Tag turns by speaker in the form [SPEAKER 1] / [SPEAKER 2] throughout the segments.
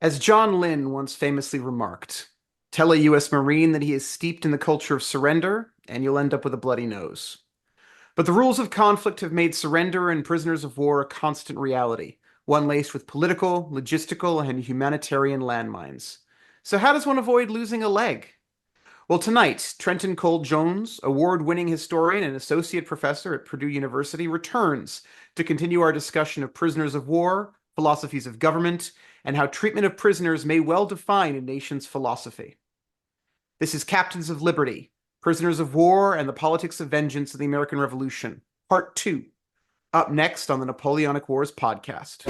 [SPEAKER 1] As John Lynn once famously remarked, tell a U.S. Marine that he is steeped in the culture of surrender, and you'll end up with a bloody nose. But the rules of conflict have made surrender and prisoners of war a constant reality, one laced with political, logistical, and humanitarian landmines. So, how does one avoid losing a leg? Well, tonight, Trenton Cole Jones, award-winning historian and associate professor at Purdue University, returns to continue our discussion of prisoners of war, philosophies of government, and how treatment of prisoners may well define a nation's philosophy. This is Captains of Liberty, Prisoners of War, and the Politics of Vengeance of the American Revolution, Part 2, up next on the Napoleonic Wars podcast.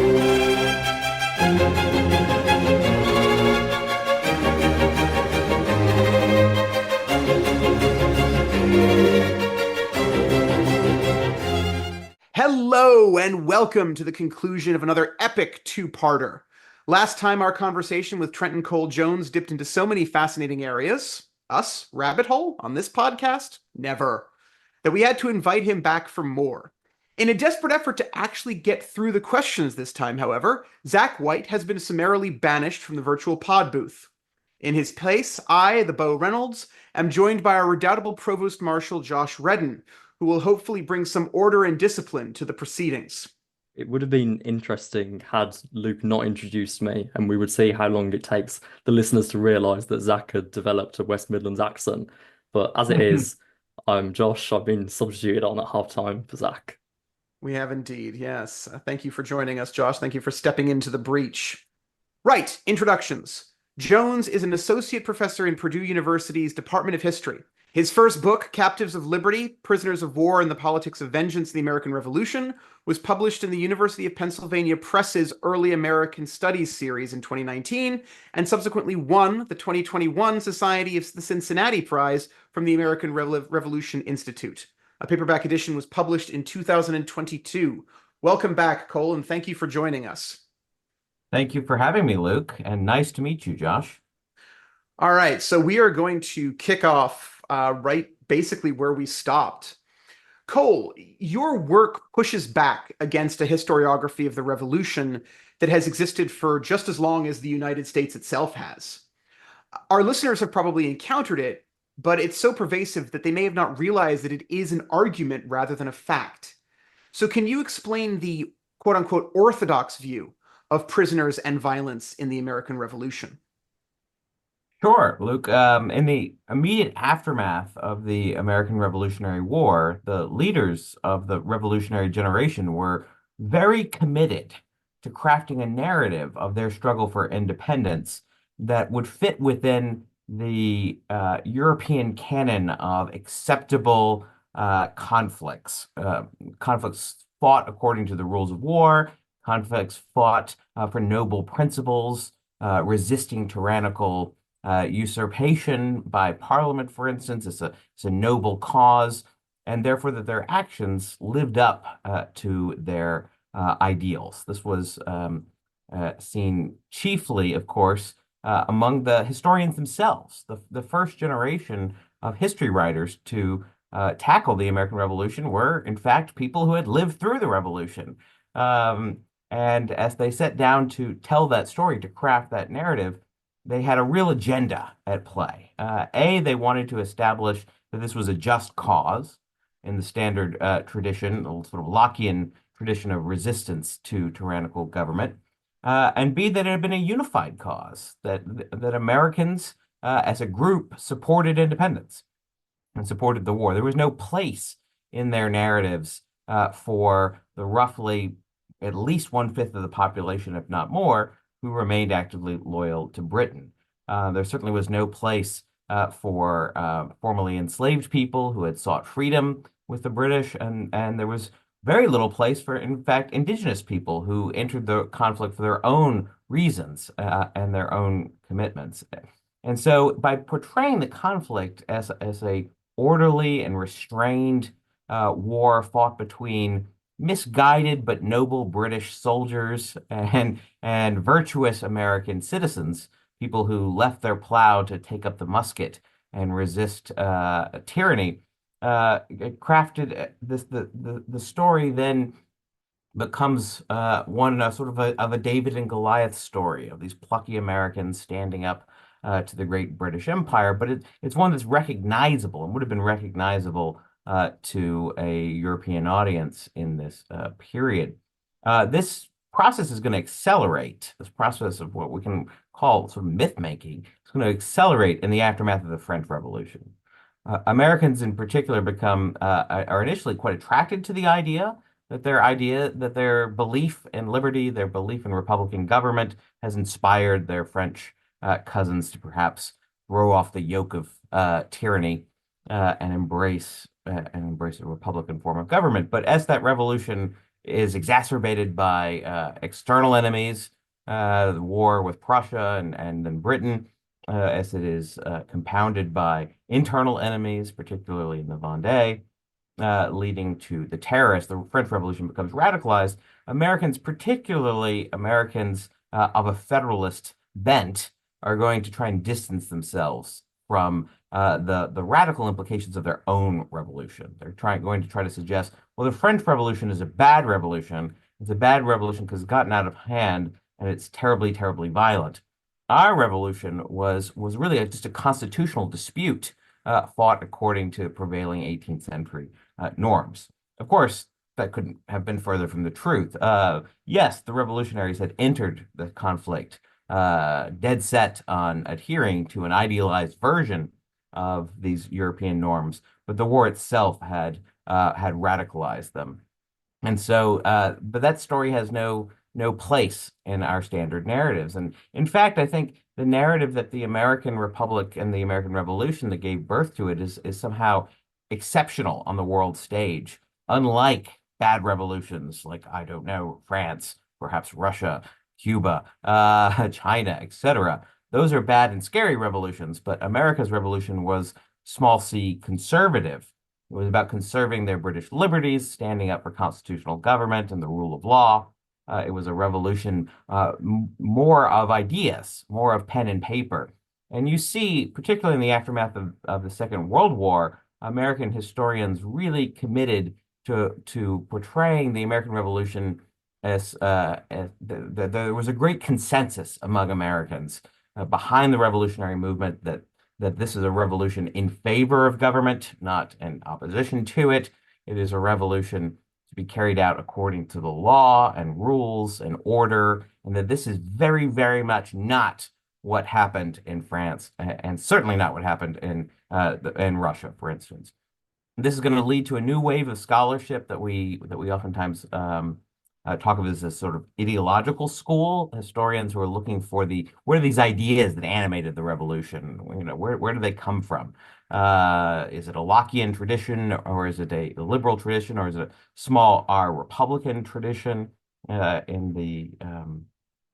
[SPEAKER 1] Hello, and welcome to the conclusion of another epic two-parter. Last time, our conversation with Trenton Cole Jones dipped into so many fascinating areas. Us, rabbit hole, on this podcast? Never. That we had to invite him back for more. In a desperate effort to actually get through the questions this time, however, Zach White has been summarily banished from the virtual pod booth. In his place, I, the Bo Reynolds, am joined by our redoubtable Provost Marshal Josh Redden, who will hopefully bring some order and discipline to the proceedings.
[SPEAKER 2] It would have been interesting had Luke not introduced me, and we would see how long it takes the listeners to realize that Zach had developed a West Midlands accent. But as it is, I'm Josh. I've been substituted on at halftime for Zach.
[SPEAKER 1] We have indeed, yes. Thank you for joining us, Josh. Thank you for stepping into the breach. Right, introductions. Jones is an associate professor in Purdue University's Department of History. His first book, Captives of Liberty, Prisoners of War and the Politics of Vengeance in the American Revolution, was published in the University of Pennsylvania Press's Early American Studies series in 2019, and subsequently won the 2021 Society of the Cincinnati Prize from the American Revolution Institute. A paperback edition was published in 2022. Welcome back, Cole, and thank you for joining us.
[SPEAKER 3] Thank you for having me, Luke, and nice to meet you, Josh.
[SPEAKER 1] All right, so we are going to kick off right basically where we stopped. Cole, your work pushes back against a historiography of the Revolution that has existed for just as long as the United States itself has. Our listeners have probably encountered it, but it's so pervasive that they may have not realized that it is an argument rather than a fact. So can you explain the quote-unquote orthodox view of prisoners and violence in the American Revolution?
[SPEAKER 3] Sure, Luke. In the immediate aftermath of the American Revolutionary War, the leaders of the revolutionary generation were very committed to crafting a narrative of their struggle for independence that would fit within the European canon of acceptable conflicts fought according to the rules of war, conflicts fought for noble principles, resisting tyrannical usurpation by Parliament, for instance. It's a noble cause, and therefore that their actions lived up to their ideals. This was seen chiefly, of course, among the historians themselves. The first generation of history writers to tackle the American Revolution were, in fact, people who had lived through the Revolution. And as they sat down to tell that story, to craft that narrative, they had a real agenda at play. They wanted to establish that this was a just cause in the standard tradition, the sort of Lockean tradition of resistance to tyrannical government, and B, that it had been a unified cause, that Americans as a group supported independence and supported the war. There was no place in their narratives for the roughly at least one-fifth of the population, if not more, who remained actively loyal to Britain. There certainly was no place for formerly enslaved people who had sought freedom with the British, and there was very little place for, in fact, indigenous people who entered the conflict for their own reasons and their own commitments. And so by portraying the conflict as a orderly and restrained war fought between misguided but noble British soldiers and virtuous American citizens, people who left their plow to take up the musket and resist tyranny, crafted the story then becomes one sort of a David and Goliath story of these plucky Americans standing up to the great British Empire. But it's one that's recognizable and would have been recognizable to a European audience in this period. This process is going to accelerate. This process of what we can call sort of myth making is going to accelerate in the aftermath of the French Revolution. Americans in particular become are initially quite attracted to the idea that their belief in liberty, their belief in republican government has inspired their French cousins to perhaps throw off the yoke of tyranny and embrace a republican form of government. But as that revolution is exacerbated by external enemies, the war with Prussia and then Britain, as it is compounded by internal enemies, particularly in the Vendée, leading to the terrorists. The French Revolution becomes radicalized. Americans, particularly Americans of a federalist bent, are going to try and distance themselves from the radical implications of their own revolution. Going to try to suggest, well, the French Revolution is a bad revolution. It's a bad revolution because it's gotten out of hand and it's terribly, terribly violent. Our revolution was really just a constitutional dispute fought according to prevailing 18th century norms. Of course, that couldn't have been further from the truth. Yes, the revolutionaries had entered the conflict dead set on adhering to an idealized version of these European norms, but the war itself had radicalized them. And so, but that story has no place in our standard narratives. And in fact, I think the narrative that the American Republic and the American Revolution that gave birth to it is somehow exceptional on the world stage, unlike bad revolutions like, I don't know, France, perhaps Russia, Cuba, China, etc. Those are bad and scary revolutions, but America's revolution was small c conservative. It was about conserving their British liberties, standing up for constitutional government and the rule of law. It was a revolution more of ideas, more of pen and paper. And you see, particularly in the aftermath of the Second World War, American historians really committed to portraying the American Revolution as there was a great consensus among Americans behind the revolutionary movement that this is a revolution in favor of government, not in opposition to it. It is a revolution to be carried out according to the law and rules and order, and that this is very, very much not what happened in France, and certainly not what happened in Russia, for instance. This is going to lead to a new wave of scholarship that we oftentimes talk of as a sort of ideological school. Historians who are looking for where are these ideas that animated the revolution? Where do they come from? Is it a Lockean tradition, or is it a liberal tradition, or is it a small R Republican tradition in the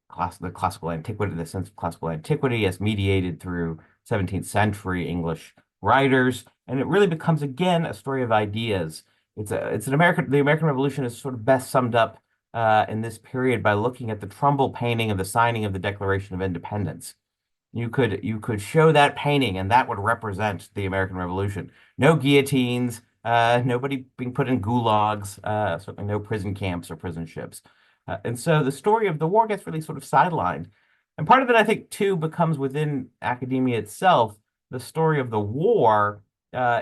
[SPEAKER 3] classical antiquity, the sense of classical antiquity as mediated through 17th century English writers? And it really becomes again a story of ideas. The American Revolution is sort of best summed up in this period by looking at the Trumbull painting of the signing of the Declaration of Independence. You could show that painting, and that would represent the American Revolution. No guillotines, nobody being put in gulags, certainly no prison camps or prison ships. And so the story of the war gets really sort of sidelined. And part of it, I think, too, becomes within academia itself. The story of the war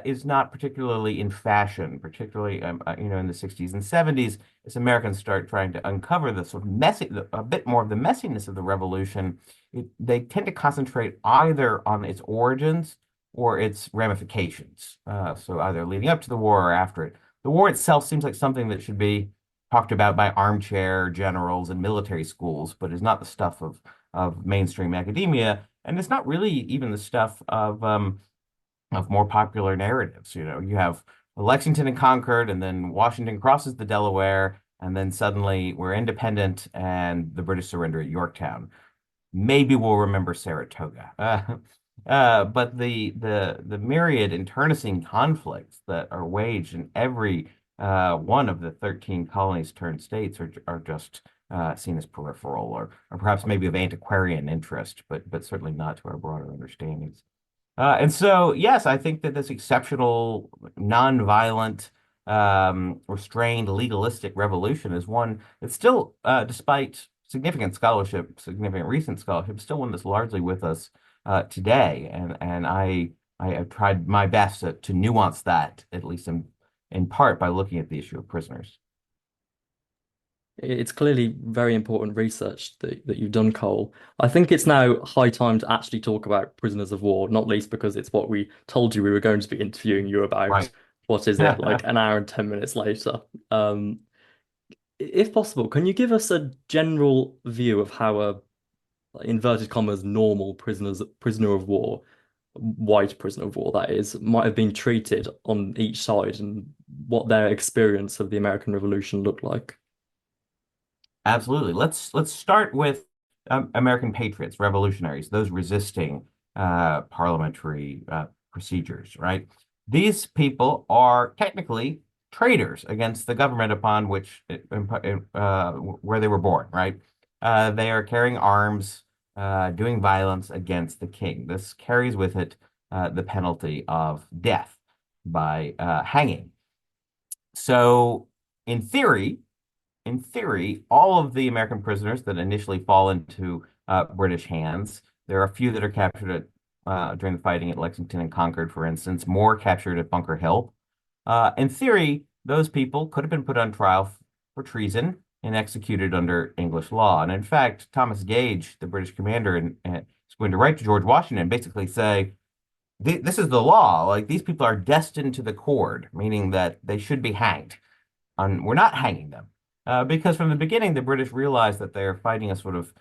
[SPEAKER 3] is not particularly in fashion, particularly in the 60s and 70s, as Americans start trying to uncover the sort of a bit more of the messiness of the revolution. They tend to concentrate either on its origins or its ramifications. So either leading up to the war or after it. The war itself seems like something that should be talked about by armchair generals and military schools, but is not the stuff of mainstream academia, and it's not really even the stuff of more popular narratives. You have Lexington and Concord, and then Washington crosses the Delaware, and then suddenly we're independent, and the British surrender at Yorktown. Maybe we'll remember Saratoga. But the myriad internecine conflicts that are waged in every one of the 13 colonies turned states are just seen as peripheral or perhaps maybe of antiquarian interest, but certainly not to our broader understandings. And so, yes, I think that this exceptional, nonviolent, restrained, legalistic revolution is one that's still, despite significant scholarship, significant recent scholarship, still one that's largely with us today. And I have tried my best to nuance that, at least in part, by looking at the issue of prisoners.
[SPEAKER 2] It's clearly very important research that you've done, Cole. I think it's now high time to actually talk about prisoners of war, not least because it's what we told you we were going to be interviewing you about.
[SPEAKER 3] Right.
[SPEAKER 2] What is it, like an hour and 10 minutes later? Um, if possible, can you give us a general view of how a inverted commas normal prisoner of war, white prisoner of war that is, might have been treated on each side and what their experience of the American Revolution looked like?
[SPEAKER 3] Absolutely. Let's start with American patriots, revolutionaries, those resisting parliamentary procedures, right? These people are technically traitors against the government upon which where they were born, right? They are carrying arms, doing violence against the king. This carries with it the penalty of death by hanging. So, in theory, all of the American prisoners that initially fall into British hands, there are a few that are captured during the fighting at Lexington and Concord, for instance, more captured at Bunker Hill. In theory, those people could have been put on trial for treason and executed under English law. And in fact, Thomas Gage, the British commander, is going to write to George Washington and basically say, this is the law. Like, these people are destined to the cord, meaning that they should be hanged. We're not hanging them. Because from the beginning, the British realized that they're fighting a sort of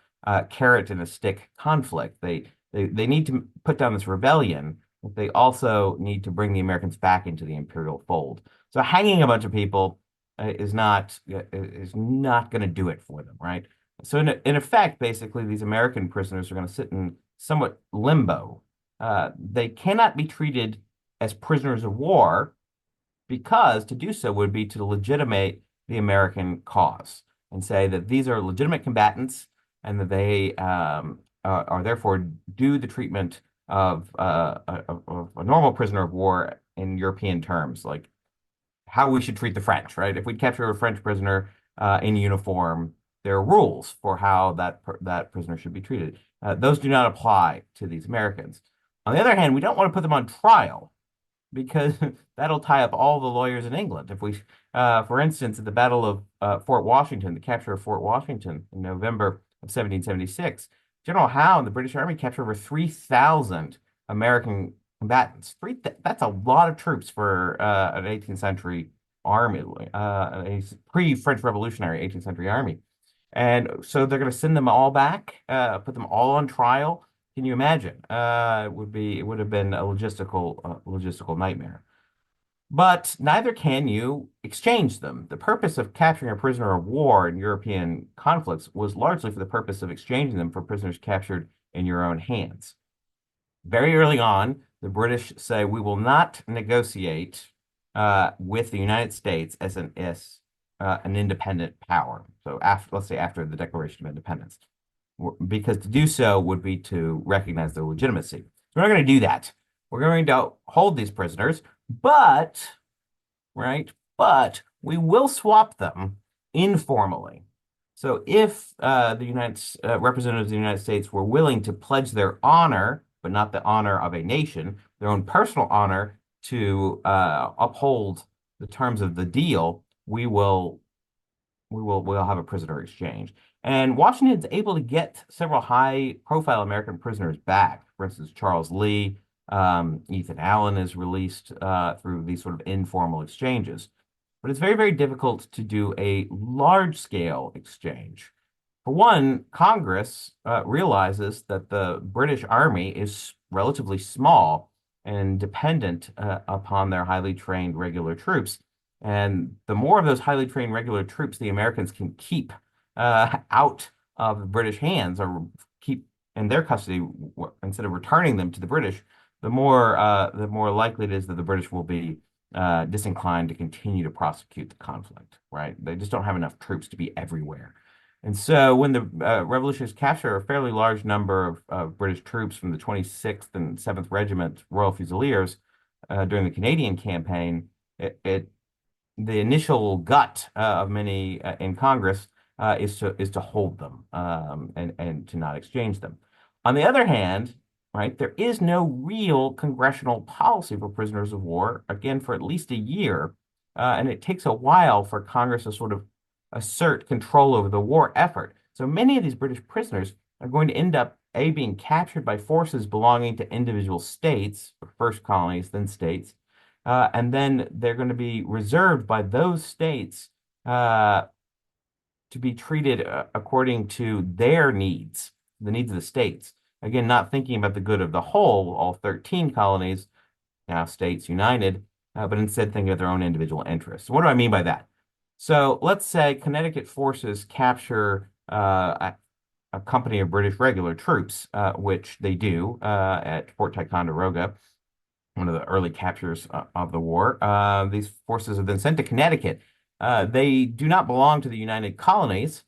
[SPEAKER 3] carrot and a stick conflict. They need to put down this rebellion, but they also need to bring the Americans back into the imperial fold. So hanging a bunch of people is not going to do it for them, right? So in effect, basically, these American prisoners are going to sit in somewhat limbo. They cannot be treated as prisoners of war because to do so would be to legitimate the American cause and say that these are legitimate combatants and that they are therefore due the treatment of a normal prisoner of war in European terms, like how we should treat the French, right? If we capture a French prisoner in uniform, there are rules for how that prisoner should be treated. Those do not apply to these Americans. On the other hand, we don't want to put them on trial because that'll tie up all the lawyers in England. If we, for instance, at the Battle of Fort Washington, the capture of Fort Washington in November of 1776, General Howe and the British Army captured over 3,000 American combatants. That's a lot of troops for an 18th century army, a pre-French Revolutionary 18th century army. And so they're going to send them all back, put them all on trial. Can you imagine? It would have been a logistical nightmare. But neither can you exchange them. The purpose of capturing a prisoner of war in European conflicts was largely for the purpose of exchanging them for prisoners captured in your own hands. Very early on, the British say we will not negotiate with the United States as an independent power. So let's say after the Declaration of Independence, because to do so would be to recognize their legitimacy. So we're not going to do that. We're going to hold these prisoners, but we will swap them informally. So if the representatives of the United States were willing to pledge their honor, but not the honor of a nation, their own personal honor to uphold the terms of the deal, we'll have a prisoner exchange. And Washington's able to get several high-profile American prisoners back. For instance, Charles Lee, Ethan Allen is released through these sort of informal exchanges. But it's very, very difficult to do a large-scale exchange. For one, Congress realizes that the British Army is relatively small and dependent upon their highly trained regular troops. And the more of those highly trained regular troops the Americans can keep out of British hands or keep in their custody instead of returning them to the British, the more likely it is that the British will be disinclined to continue to prosecute the conflict, right? They just don't have enough troops to be everywhere. And so when the revolutionists capture a fairly large number of British troops from the 26th and 7th Regiment Royal Fusiliers during the Canadian campaign, it the initial gut of many in Congress is to hold them and to not exchange them. On the other hand, right, there is no real congressional policy for prisoners of war, again, for at least a year. And it takes a while for Congress to sort of assert control over the war effort. So many of these British prisoners are going to end up, A, being captured by forces belonging to individual states, first colonies, then states, and then they're going to be reserved by those states uh, to be treated according to their needs, the needs of the states. Again, not thinking about the good of the whole, all 13 colonies, now states united, but instead thinking of their own individual interests. What do I mean by that? So let's say Connecticut forces capture a company of British regular troops, which they do at Fort Ticonderoga, one of the early captures of the war. These forces have been sent to Connecticut. They do not belong to the United Colonies.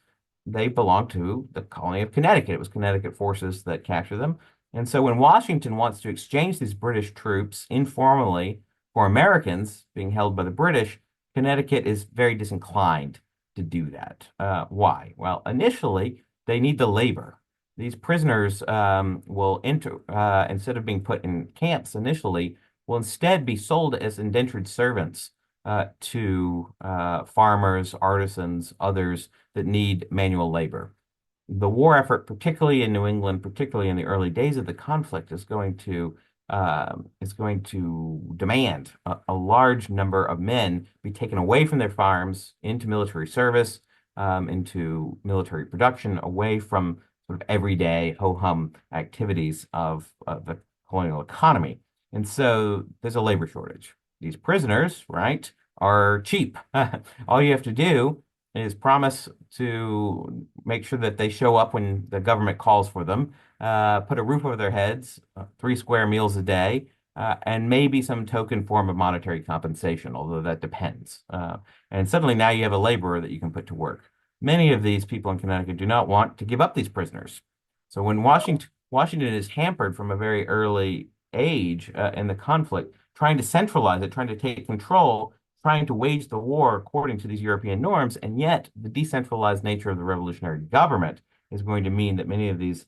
[SPEAKER 3] They belong to the colony of Connecticut. It was Connecticut forces that captured them. And so when Washington wants to exchange these British troops informally for Americans being held by the British, Connecticut is very disinclined to do that. Why? Well, initially, they need the labor. These prisoners will enter, instead of being put in camps initially, will instead be sold as indentured servants to farmers, artisans, others that need manual labor. The war effort, particularly in New England, particularly in the early days of the conflict, is going to demand a large number of men be taken away from their farms into military service, into military production, away from sort of everyday ho-hum activities of the colonial economy. And so there's a labor shortage. These prisoners, right, are cheap. All you have to do is promise to make sure that they show up when the government calls for them, put a roof over their heads, 3 square meals a day, and maybe some token form of monetary compensation, although that depends. And suddenly now you have a laborer that you can put to work. Many of these people in Connecticut do not want to give up these prisoners. So when Washington is hampered from a very early age in the conflict, trying to centralize it, trying to take control, trying to wage the war according to these European norms, and yet the decentralized nature of the revolutionary government is going to mean that many of these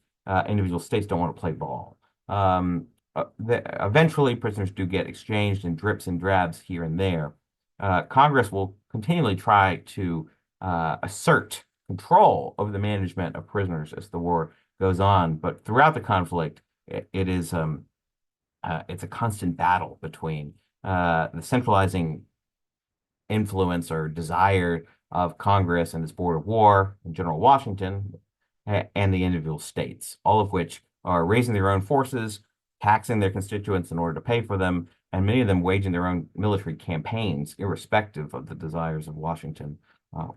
[SPEAKER 3] individual states don't want to play ball. Eventually, prisoners do get exchanged in drips and drabs here and there. Congress will continually try to assert control over the management of prisoners as the war goes on, but throughout the conflict, it's a constant battle between the centralizing influence or desire of Congress and its board of war and General Washington and the individual states, all of which are raising their own forces, taxing their constituents in order to pay for them, and many of them waging their own military campaigns, irrespective of the desires of Washington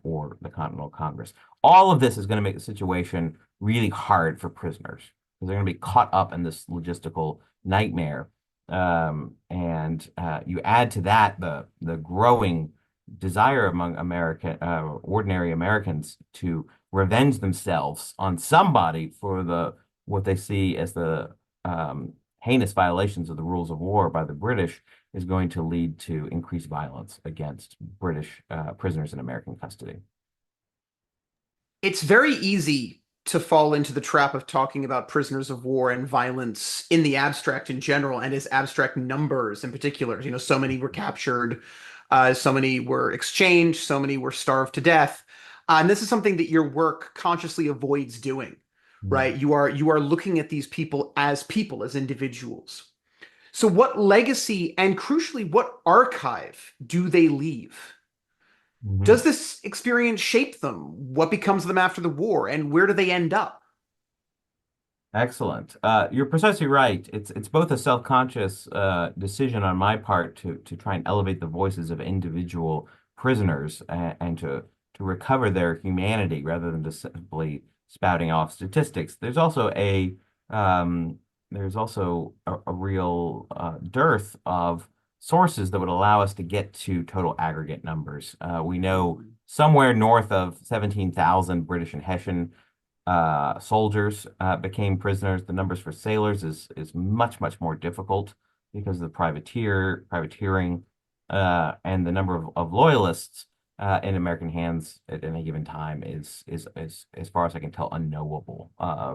[SPEAKER 3] or the Continental Congress. All of this is going to make the situation really hard for prisoners because they're going to be caught up in this logistical nightmare. And you add to that the growing desire among ordinary Americans to revenge themselves on somebody for what they see as the heinous violations of the rules of war by the British is going to lead to increased violence against British prisoners in American custody.
[SPEAKER 1] It's very easy to fall into the trap of talking about prisoners of war and violence in the abstract in general and as abstract numbers in particular. You know, so many were captured, so many were exchanged, so many were starved to death. And this is something that your work consciously avoids doing,
[SPEAKER 3] Mm.
[SPEAKER 1] right? You are looking at these people, as individuals. So what legacy and crucially, what archive do they leave?
[SPEAKER 3] Mhm.
[SPEAKER 1] Does this experience shape them? What becomes of them after the war, and where do they end up?
[SPEAKER 3] Excellent. You're precisely right. It's both a self-conscious decision on my part to try and elevate the voices of individual prisoners and to recover their humanity rather than just simply spouting off statistics. There's also a real dearth of sources that would allow us to get to total aggregate numbers. We know somewhere north of 17,000 British and Hessian soldiers became prisoners. The numbers for sailors is much more difficult because of the privateering. and the number of loyalists in American hands at any given time is as far as I can tell unknowable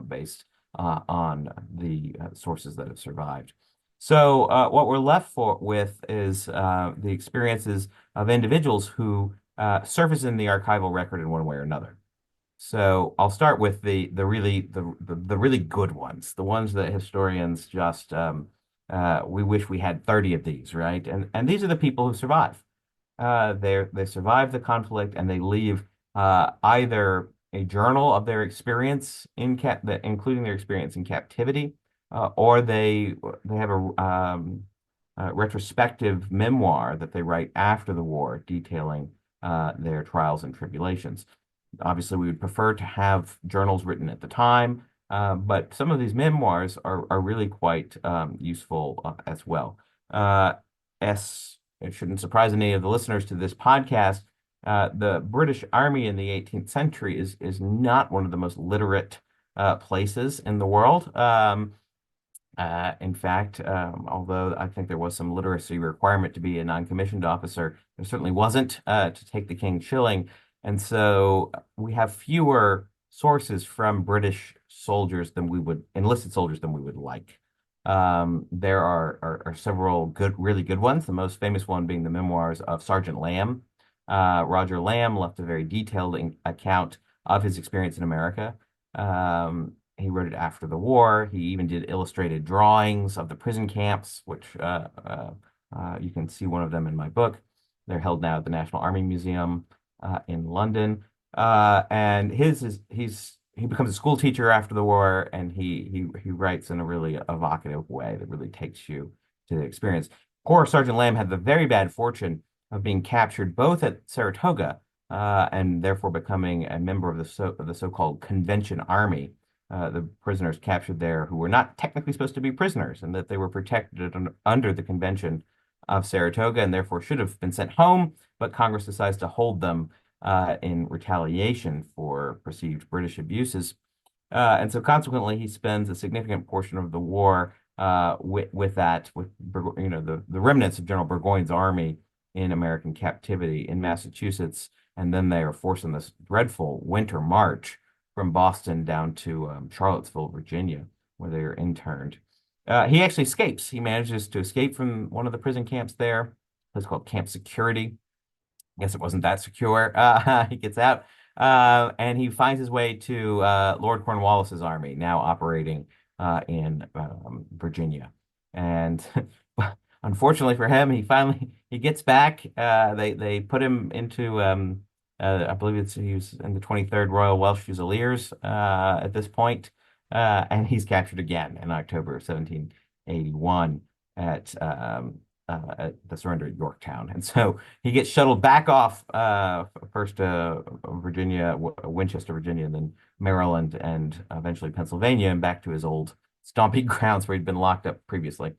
[SPEAKER 3] based on the sources that have survived. So what we're left with is the experiences of individuals who surface in the archival record in one way or another. So I'll start with the really good ones, the ones that historians just we wish we had 30 of these, right? And these are the people who survive. They survive the conflict and they leave either a journal of their experience including their experience in captivity, or they have a retrospective memoir that they write after the war detailing their trials and tribulations. Obviously, we would prefer to have journals written at the time, but some of these memoirs are really quite useful as well. It shouldn't surprise any of the listeners to this podcast. The British Army in the 18th century is not one of the most literate places in the world. In fact, although I think there was some literacy requirement to be a non-commissioned officer, there certainly wasn't to take the king shilling. And so we have fewer sources from British soldiers than we would, enlisted soldiers than we would like. There are several really good ones. The most famous one being the memoirs of Sergeant Lamb. Roger Lamb left a very detailed account of his experience in America. He wrote it after the war. He even did illustrated drawings of the prison camps, which you can see one of them in my book. They're held now at the National Army Museum in London. And he becomes a school teacher after the war, and he writes in a really evocative way that really takes you to the experience. Poor Sergeant Lamb had the very bad fortune of being captured both at Saratoga and therefore becoming a member of the so-called Convention Army. The prisoners captured there who were not technically supposed to be prisoners, and that they were protected under the Convention of Saratoga and therefore should have been sent home, but Congress decides to hold them in retaliation for perceived British abuses. And so consequently, he spends a significant portion of the war with the remnants of General Burgoyne's army in American captivity in Massachusetts. And then they are forced on this dreadful winter march from Boston down to Charlottesville, Virginia, where they are interned. He actually escapes. He manages to escape from one of the prison camps there, a place called Camp Security. I guess it wasn't that secure. He gets out, and he finds his way to Lord Cornwallis's army, now operating in Virginia. And unfortunately for him, he gets back. They put him into I believe he was in the 23rd Royal Welsh Fusiliers at this point, and he's captured again in October of 1781 at the surrender at Yorktown. And so he gets shuttled back off first to Virginia, Winchester, Virginia, and then Maryland, and eventually Pennsylvania, and back to his old stomping grounds where he'd been locked up previously.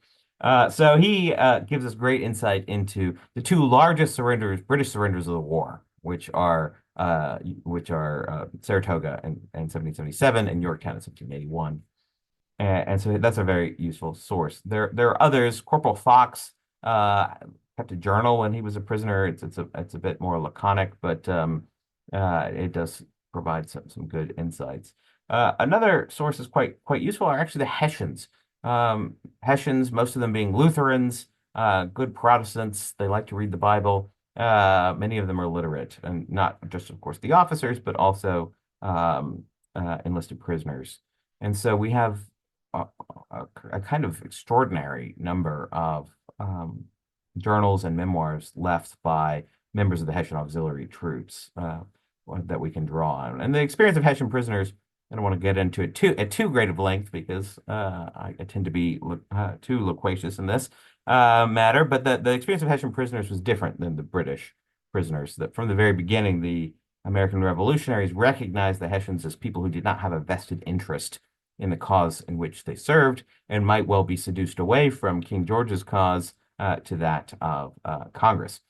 [SPEAKER 3] So he gives us great insight into the two largest British surrenders of the war, which are Saratoga in 1777 and Yorktown in 1781. And so that's a very useful source. There are others. Corporal Fox kept a journal when he was a prisoner. It's a bit more laconic, but it does provide some good insights. Another source is quite useful are actually the Hessians. Hessians, most of them being Lutherans, good Protestants. They like to read the Bible. Many of them are literate, and not just, of course, the officers, but also enlisted prisoners. And so we have a kind of extraordinary number of journals and memoirs left by members of the Hessian auxiliary troops that we can draw on. And the experience of Hessian prisoners, I don't want to get into it at too great of length because I tend to be too loquacious in this matter. But the experience of Hessian prisoners was different than the British prisoners. That from the very beginning, the American revolutionaries recognized the Hessians as people who did not have a vested interest in the cause in which they served and might well be seduced away from King George's cause to that of Congress.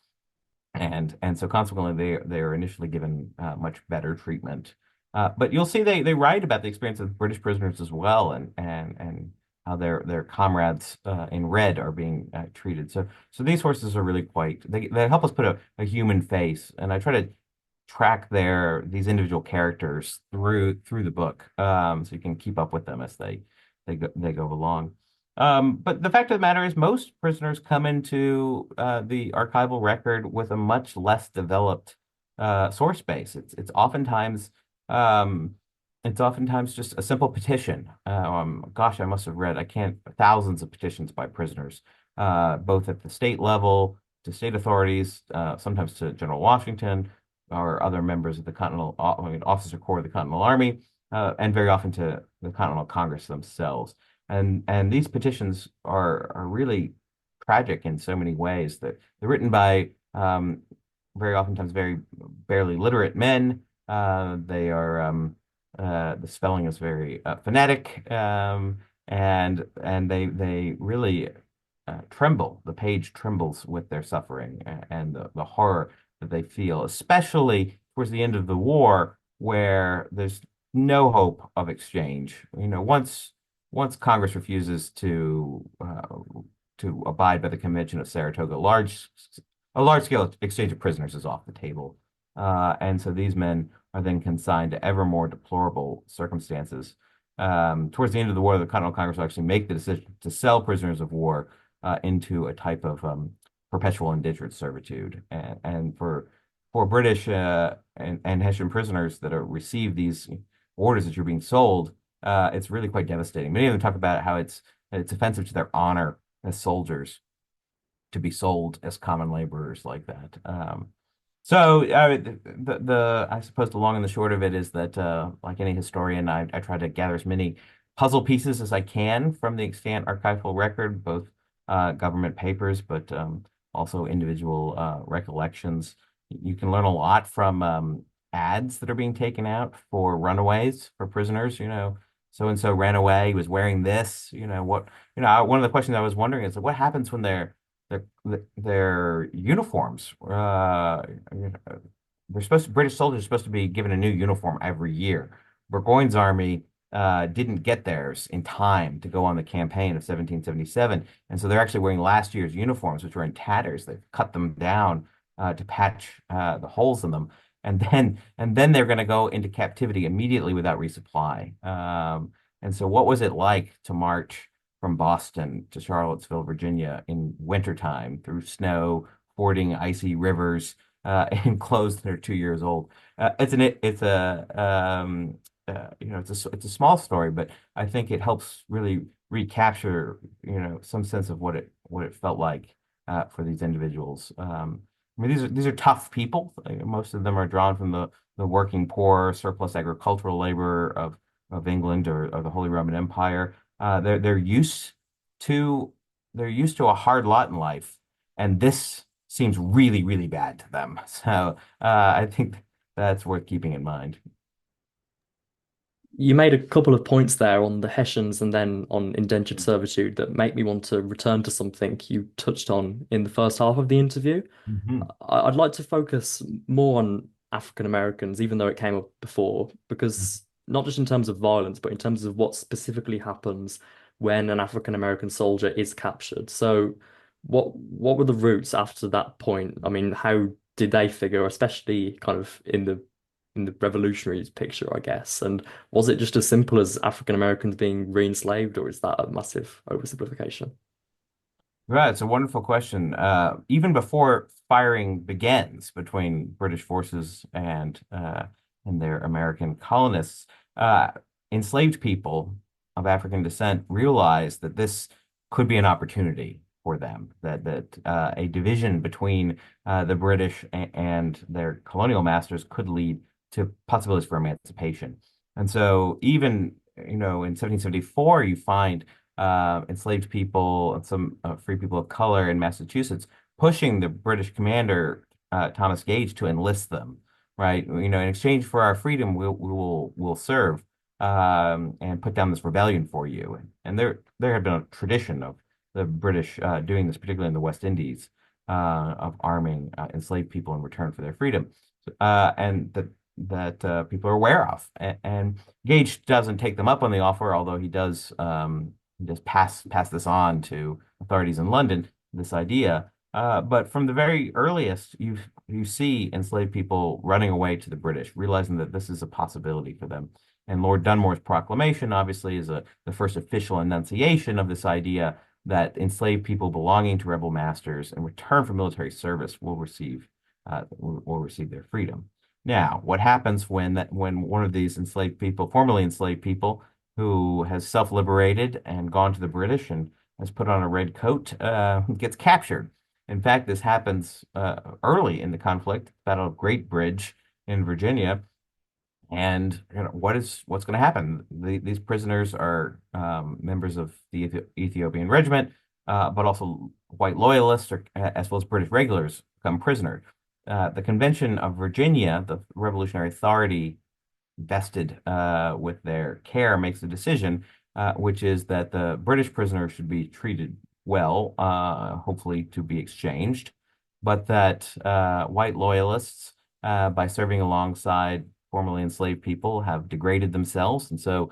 [SPEAKER 3] And so consequently, they are initially given much better treatment. But you'll see they write about the experience of British prisoners as well, and how their comrades in red are being treated. So these horses are really quite they help us put a human face, and I try to track these individual characters through the book, so you can keep up with them as they go along. But the fact of the matter is, most prisoners come into the archival record with a much less developed source base. Um, it's oftentimes just a simple petition. Gosh, I must have read, I can't, thousands of petitions by prisoners, both at the state level, to state authorities, sometimes to General Washington or other members of the Officer Corps of the Continental Army, and very often to the Continental Congress themselves. And these petitions are really tragic in so many ways. That they're written by very oftentimes very barely literate men. They are the spelling is very phonetic, and they really tremble. The page trembles with their suffering and the horror that they feel, especially towards the end of the war, where there's no hope of exchange. Once Congress refuses to abide by the Convention of Saratoga, a large scale exchange of prisoners is off the table, and so these men are then consigned to ever more deplorable circumstances. Towards the end of the war, the Continental Congress will actually make the decision to sell prisoners of war into a type of perpetual indentured servitude, and for British and Hessian prisoners that are receive these orders that you're being sold, it's really quite devastating. Many of them talk about how it's offensive to their honor as soldiers to be sold as common laborers like that. So I suppose the long and the short of it is that like any historian, I try to gather as many puzzle pieces as I can from the extant archival record, both government papers, but also individual recollections. You can learn a lot from ads that are being taken out for runaways, for prisoners. So and so ran away, he was wearing this. One of the questions I was wondering is, what happens when their uniforms. British soldiers are supposed to be given a new uniform every year. Burgoyne's army didn't get theirs in time to go on the campaign of 1777, and so they're actually wearing last year's uniforms, which were in tatters. They've cut them down to patch the holes in them, and then they're going to go into captivity immediately without resupply. And so, what was it like to march from Boston to Charlottesville, Virginia in wintertime through snow, fording icy rivers, in clothes that are 2 years old? It's a small story, but I think it helps really recapture, some sense of what it felt like for these individuals. I mean, these are tough people. Most of them are drawn from the working poor, surplus agricultural labor of England or the Holy Roman Empire. They're used to a hard lot in life, and this seems really, really bad to them. So I think that's worth keeping in mind.
[SPEAKER 2] You made a couple of points there on the Hessians and then on indentured servitude that make me want to return to something you touched on in the first half of the interview.
[SPEAKER 3] Mhm.
[SPEAKER 2] I'd like to focus more on African Americans, even though it came up before, because not just in terms of violence, but in terms of what specifically happens when an African American soldier is captured. So, what were the routes after that point? I mean, how did they figure, especially kind of in the revolutionaries picture, I guess? And was it just as simple as African Americans being re-enslaved, or is that a massive oversimplification?
[SPEAKER 3] Right, it's a wonderful question. Even before firing begins between British forces and their American colonists, enslaved people of African descent realized that this could be an opportunity for them, that a division between the British and their colonial masters could lead to possibilities for emancipation. And so even, in 1774, you find enslaved people and some free people of color in Massachusetts pushing the British commander, Thomas Gage, to enlist them, right? In exchange for our freedom, we'll serve and put down this rebellion for you. And there had been a tradition of the British doing this, particularly in the West Indies, of arming enslaved people in return for their freedom, and that people are aware of. And Gage doesn't take them up on the offer, although he does just pass this on to authorities in London, this idea. But from the very earliest, you see enslaved people running away to the British, realizing that this is a possibility for them. And Lord Dunmore's proclamation, obviously, is the first official enunciation of this idea that enslaved people belonging to rebel masters in return for military service will receive their freedom. Now, what happens when one of these enslaved people, formerly enslaved people, who has self-liberated and gone to the British and has put on a red coat, gets captured? In fact, this happens early in the conflict, Battle of Great Bridge in Virginia. And what's going to happen? These prisoners are members of the Ethiopian regiment, but also white loyalists, as well as British regulars, become prisoners. The Convention of Virginia, the Revolutionary Authority vested with their care, makes a decision, which is that the British prisoners should be treated well, hopefully to be exchanged, but that white loyalists, by serving alongside formerly enslaved people, have degraded themselves, and so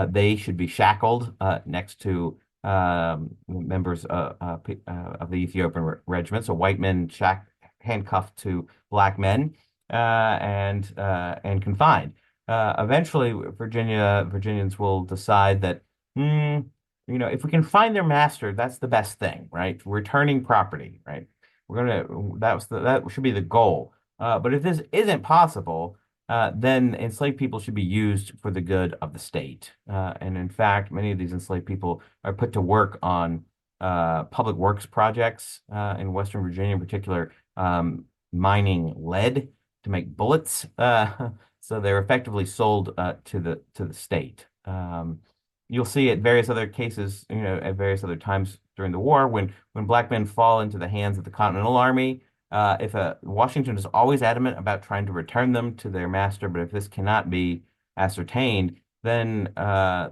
[SPEAKER 3] they should be shackled next to members of the Ethiopian regiment, so white men handcuffed to black men and confined. Eventually, Virginians will decide that, if we can find their master, that's the best thing, right? Returning property, right? That should be the goal. But if this isn't possible, then enslaved people should be used for the good of the state. And in fact, many of these enslaved people are put to work on public works projects in Western Virginia, in particular, mining lead to make bullets. So they're effectively sold to the state. You'll see at various other cases, at various other times during the war, when black men fall into the hands of the Continental Army, if Washington is always adamant about trying to return them to their master, but if this cannot be ascertained, then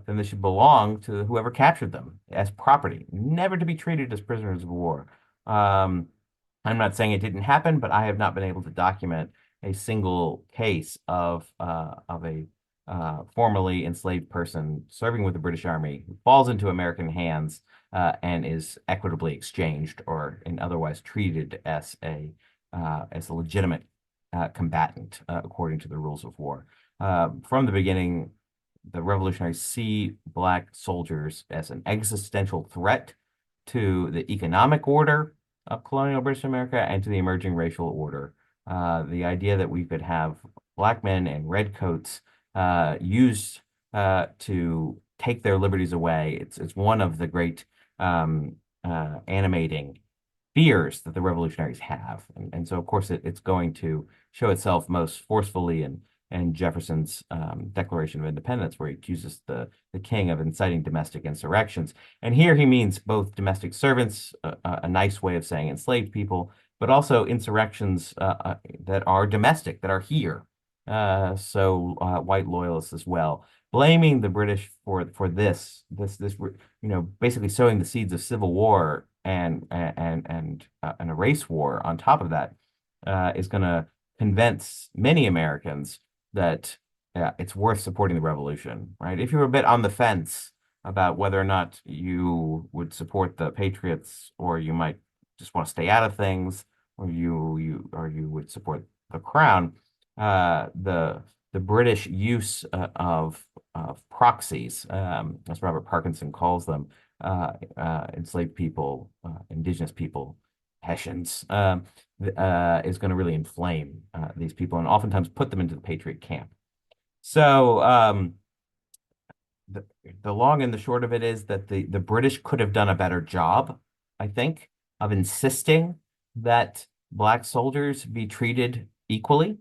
[SPEAKER 3] they should belong to whoever captured them as property, never to be treated as prisoners of war. I'm not saying it didn't happen, but I have not been able to document a single case of a formerly enslaved person serving with the British Army who falls into American hands and is equitably exchanged or in otherwise treated as a legitimate combatant according to the rules of war. From the beginning, the revolutionaries see black soldiers as an existential threat to the economic order of colonial British America and to the emerging racial order. The idea that we could have black men in red coats used to take their liberties away. It's one of the great animating fears that the revolutionaries have. And so, of course, it's going to show itself most forcefully in Jefferson's Declaration of Independence, where he accuses the king of inciting domestic insurrections. And here he means both domestic servants, a nice way of saying enslaved people, but also insurrections that are domestic, that are here. So white loyalists as well, blaming the British for this, basically sowing the seeds of civil war and a race war on top of that, is going to convince many Americans that it's worth supporting the revolution, right? If you're a bit on the fence about whether or not you would support the Patriots, or you might just want to stay out of things, or you would support the Crown, the British use of proxies, as Robert Parkinson calls them, enslaved people, indigenous people, Hessians, is going to really inflame these people and oftentimes put them into the Patriot camp. So the long and the short of it is that the British could have done a better job, I think, of insisting that black soldiers be treated equally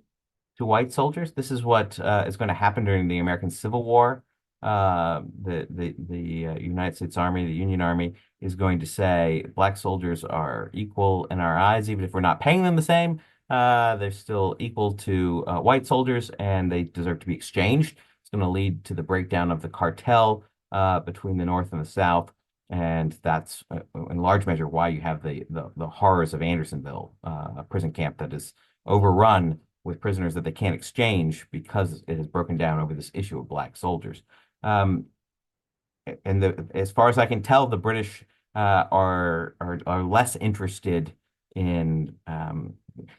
[SPEAKER 3] to white soldiers. This is what is going to happen during the American Civil War. The United States Army, the Union Army, is going to say black soldiers are equal in our eyes, even if we're not paying them the same. They're still equal to white soldiers, and they deserve to be exchanged. It's going to lead to the breakdown of the cartel between the North and the South, and that's in large measure why you have the horrors of Andersonville, a prison camp that is overrun with prisoners that they can't exchange because it has broken down over this issue of black soldiers. and as far as I can tell, the British are less interested in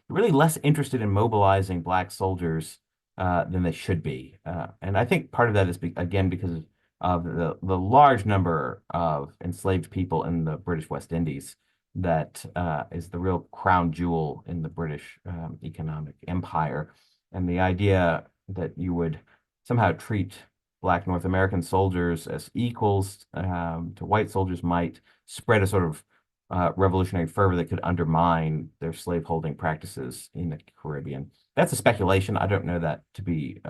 [SPEAKER 3] really less interested in mobilizing black soldiers than they should be. And I think part of that is again because of the large number of enslaved people in the British West Indies that is the real crown jewel in the British economic empire. And the idea that you would somehow treat Black North American soldiers as equals to white soldiers might spread a sort of revolutionary fervor that could undermine their slaveholding practices in the Caribbean. That's a speculation. I don't know that to be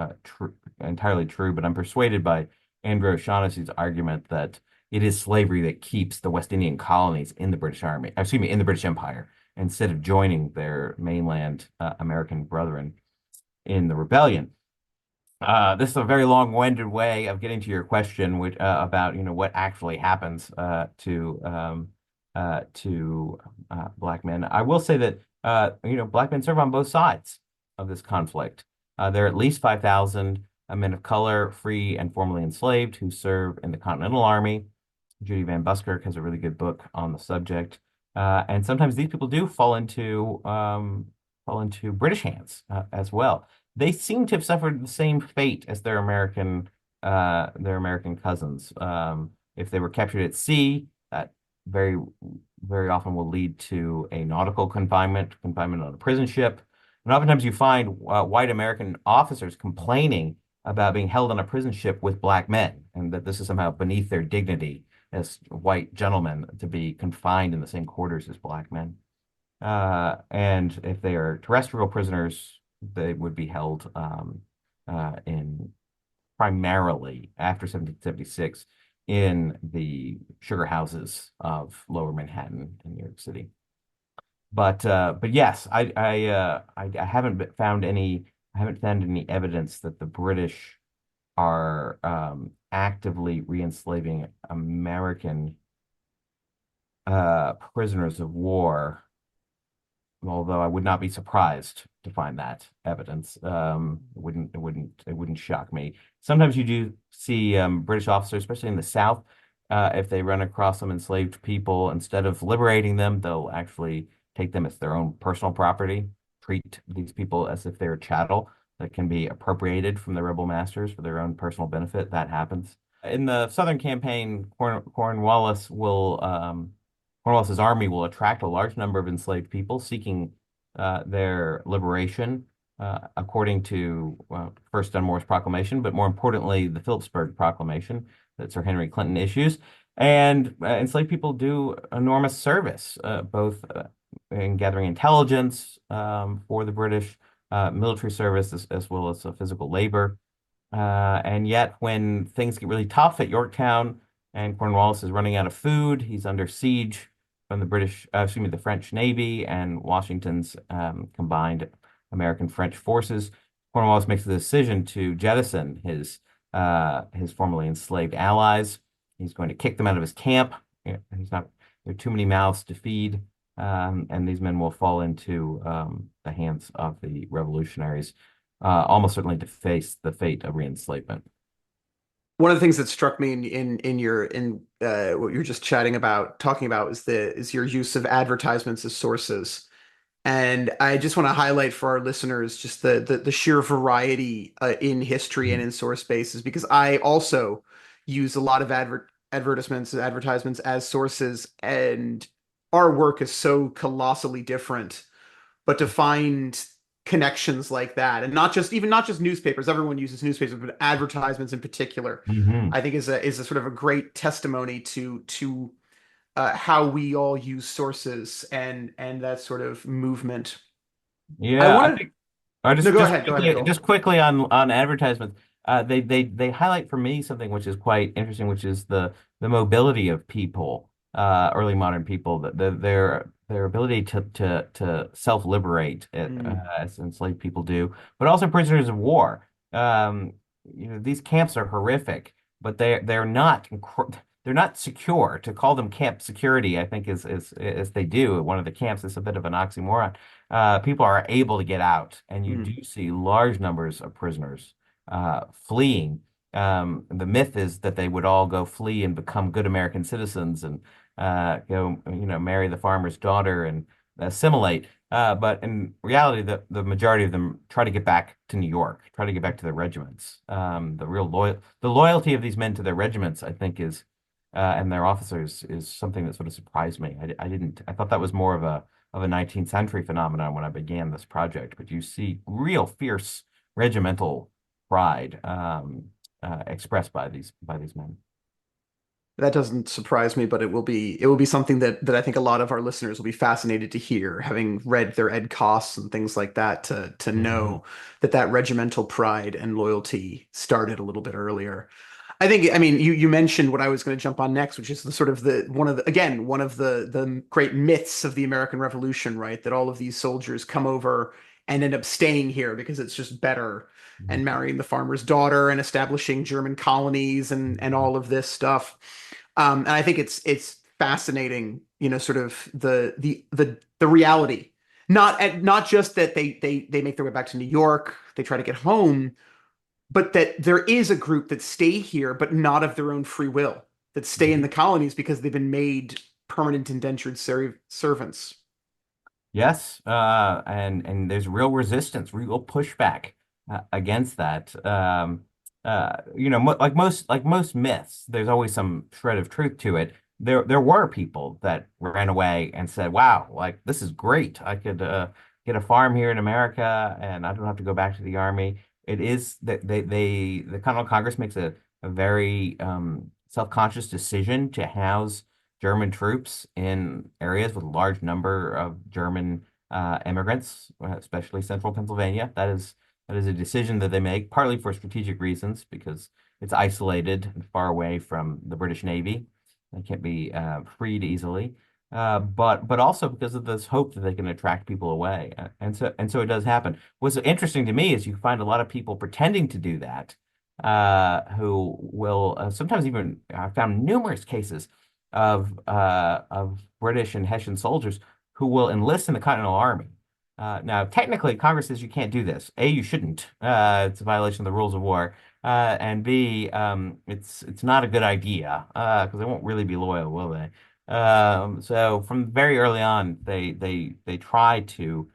[SPEAKER 3] entirely true, but I'm persuaded by Andrew O'Shaughnessy's argument that it is slavery that keeps the West Indian colonies in the British Army, excuse me, in the British Empire, instead of joining their mainland American brethren in the rebellion. This is a very long-winded way of getting to your question, which about what actually happens to black men. I will say that black men serve on both sides of this conflict. There are at least 5,000 men of color, free and formerly enslaved, who serve in the Continental Army. Judy Van Buskirk has a really good book on the subject, and sometimes these people do fall into British hands as well. They seem to have suffered the same fate as their American cousins. If they were captured at sea, that very, very often will lead to a nautical confinement on a prison ship. And oftentimes you find white American officers complaining about being held on a prison ship with black men, and that this is somehow beneath their dignity as white gentlemen to be confined in the same quarters as black men. And if they are terrestrial prisoners, they would be held in primarily after 1776 in the sugar houses of Lower Manhattan in New York City. But yes, I haven't found any evidence that the British are actively re-enslaving American prisoners of war, although I would not be surprised to find that evidence. It wouldn't shock me. Sometimes you do see British officers, especially in the South, if they run across some enslaved people, instead of liberating them, they'll actually take them as their own personal property, treat these people as if they're chattel that can be appropriated from the rebel masters for their own personal benefit. That happens. In the Southern campaign, Cornwallis's army will attract a large number of enslaved people seeking their liberation, according to first Dunmore's proclamation, but more importantly, the Phillipsburg Proclamation that Sir Henry Clinton issues. And enslaved people do enormous service, both in gathering intelligence for the British military service, as well as physical labor. And yet, when things get really tough at Yorktown and Cornwallis is running out of food, he's under siege from the French Navy and Washington's combined American-French forces. Cornwallis makes the decision to jettison his formerly enslaved allies. He's going to kick them out of his camp. There are too many mouths to feed, and these men will fall into the hands of the revolutionaries, almost certainly to face the fate of re-enslavement.
[SPEAKER 1] One of the things that struck me in what you're just talking about is your use of advertisements as sources. And I just want to highlight for our listeners just the sheer variety in history and in source bases, because I also use a lot of advertisements and advertisements as sources, and our work is so colossally different. But to find connections like that, and not just newspapers, everyone uses newspapers, but advertisements in particular,
[SPEAKER 3] Mhm.
[SPEAKER 1] I think is a sort of a great testimony to how we all use sources and that sort of movement. I
[SPEAKER 3] Yeah, I
[SPEAKER 1] want to
[SPEAKER 3] think I
[SPEAKER 1] no,
[SPEAKER 3] just
[SPEAKER 1] go
[SPEAKER 3] just
[SPEAKER 1] ahead,
[SPEAKER 3] quickly
[SPEAKER 1] Nicole.
[SPEAKER 3] just quickly on advertisements. They highlight for me something which is quite interesting, which is the mobility of people, early modern people, that their ability to self-liberate
[SPEAKER 1] Mm,
[SPEAKER 3] as enslaved people do, but also prisoners of war. These camps are horrific, but they're not secure. To call them camp security, I think is as they do at one of the camps, is a bit of an oxymoron. People are able to get out, and you
[SPEAKER 1] mm.
[SPEAKER 3] do see large numbers of prisoners fleeing. The myth is that they would all go flee and become good American citizens and go, marry the farmer's daughter and assimilate. But in reality, the majority of them try to get back to New York, try to get back to their regiments. The loyalty of these men to their regiments, I think, is and their officers is something that sort of surprised me. I thought that was more of a 19th century phenomenon when I began this project. But you see real fierce regimental pride expressed by these men.
[SPEAKER 1] That doesn't surprise me, but it will be something that I think a lot of our listeners will be fascinated to hear, having read their ed costs and things like that, to
[SPEAKER 3] Mhm.
[SPEAKER 1] know that regimental pride and loyalty started a little bit earlier. I mean, you mentioned what I was going to jump on next, which is the sort of the one of the again one of the great myths of the American Revolution, right? That all of these soldiers come over and end up staying here because it's just better, and marrying the farmer's daughter and establishing German colonies and all of this stuff. And I think it's fascinating, sort of the reality. Not just that they make their way back to New York, they try to get home, but that there is a group that stay here, but not of their own free will, that stay in
[SPEAKER 3] Mhm.
[SPEAKER 1] the colonies because they've been made permanent indentured servants.
[SPEAKER 3] Yes, and there's real resistance, real pushback against that. Mo like most myths, there's always some shred of truth to it. There were people that ran away and said, "Wow, like this is great. I could get a farm here in America, and I don't have to go back to the army." It is that the Continental Congress makes a very self-conscious decision to house German troops in areas with a large number of German immigrants, especially central Pennsylvania. That is a decision that they make partly for strategic reasons because it's isolated and far away from the British Navy. They can't be freed easily. But also because of this hope that they can attract people away, and so it does happen. What's interesting to me is you find a lot of people pretending to do that, who will sometimes even I found numerous cases of British and Hessian soldiers who will enlist in the Continental Army. Now, technically, Congress says you can't do this. A, you shouldn't. It's a violation of the rules of war. And B, it's not a good idea because they won't really be loyal, will they? So from very early on, they try to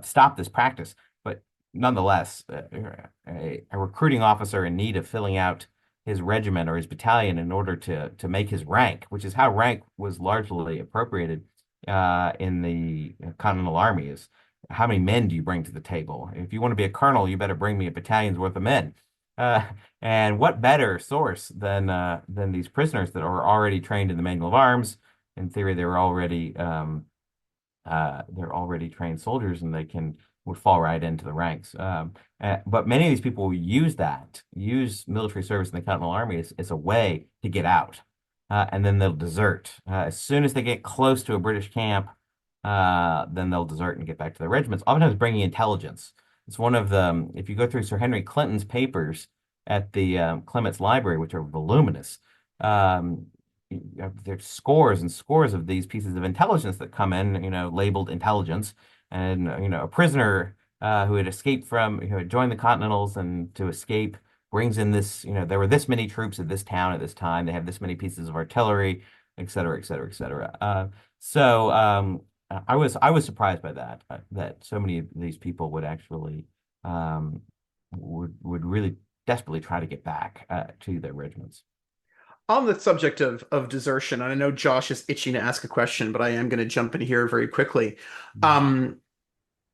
[SPEAKER 3] stop this practice. But nonetheless, a recruiting officer in need of filling out his regiment or his battalion in order to make his rank, which is how rank was largely appropriated in the Continental Army, is how many men do you bring to the table? If you want to be a colonel, you better bring me a battalion's worth of men. Uh, and what better source than these prisoners that are already trained in the manual of arms? In theory, they're already trained soldiers, and they can would fall right into the ranks. But many of these people use military service in the Continental Army as a way to get out, and then they'll desert as soon as they get close to a British camp. Then they'll desert and get back to their regiments, oftentimes bringing intelligence. It's one of the, if you go through Sir Henry Clinton's papers at the Clements Library, which are voluminous, um, there's scores and scores of these pieces of intelligence that come in, labeled intelligence. And, a prisoner who had escaped who had joined the Continentals and to escape brings in this, there were this many troops at this town at this time. They have this many pieces of artillery, et cetera, et cetera, et cetera. I was surprised by that so many of these people would actually would really desperately try to get back to their regiments.
[SPEAKER 1] On the subject of desertion, and I know Josh is itching to ask a question, but I am going to jump in here very quickly. Um,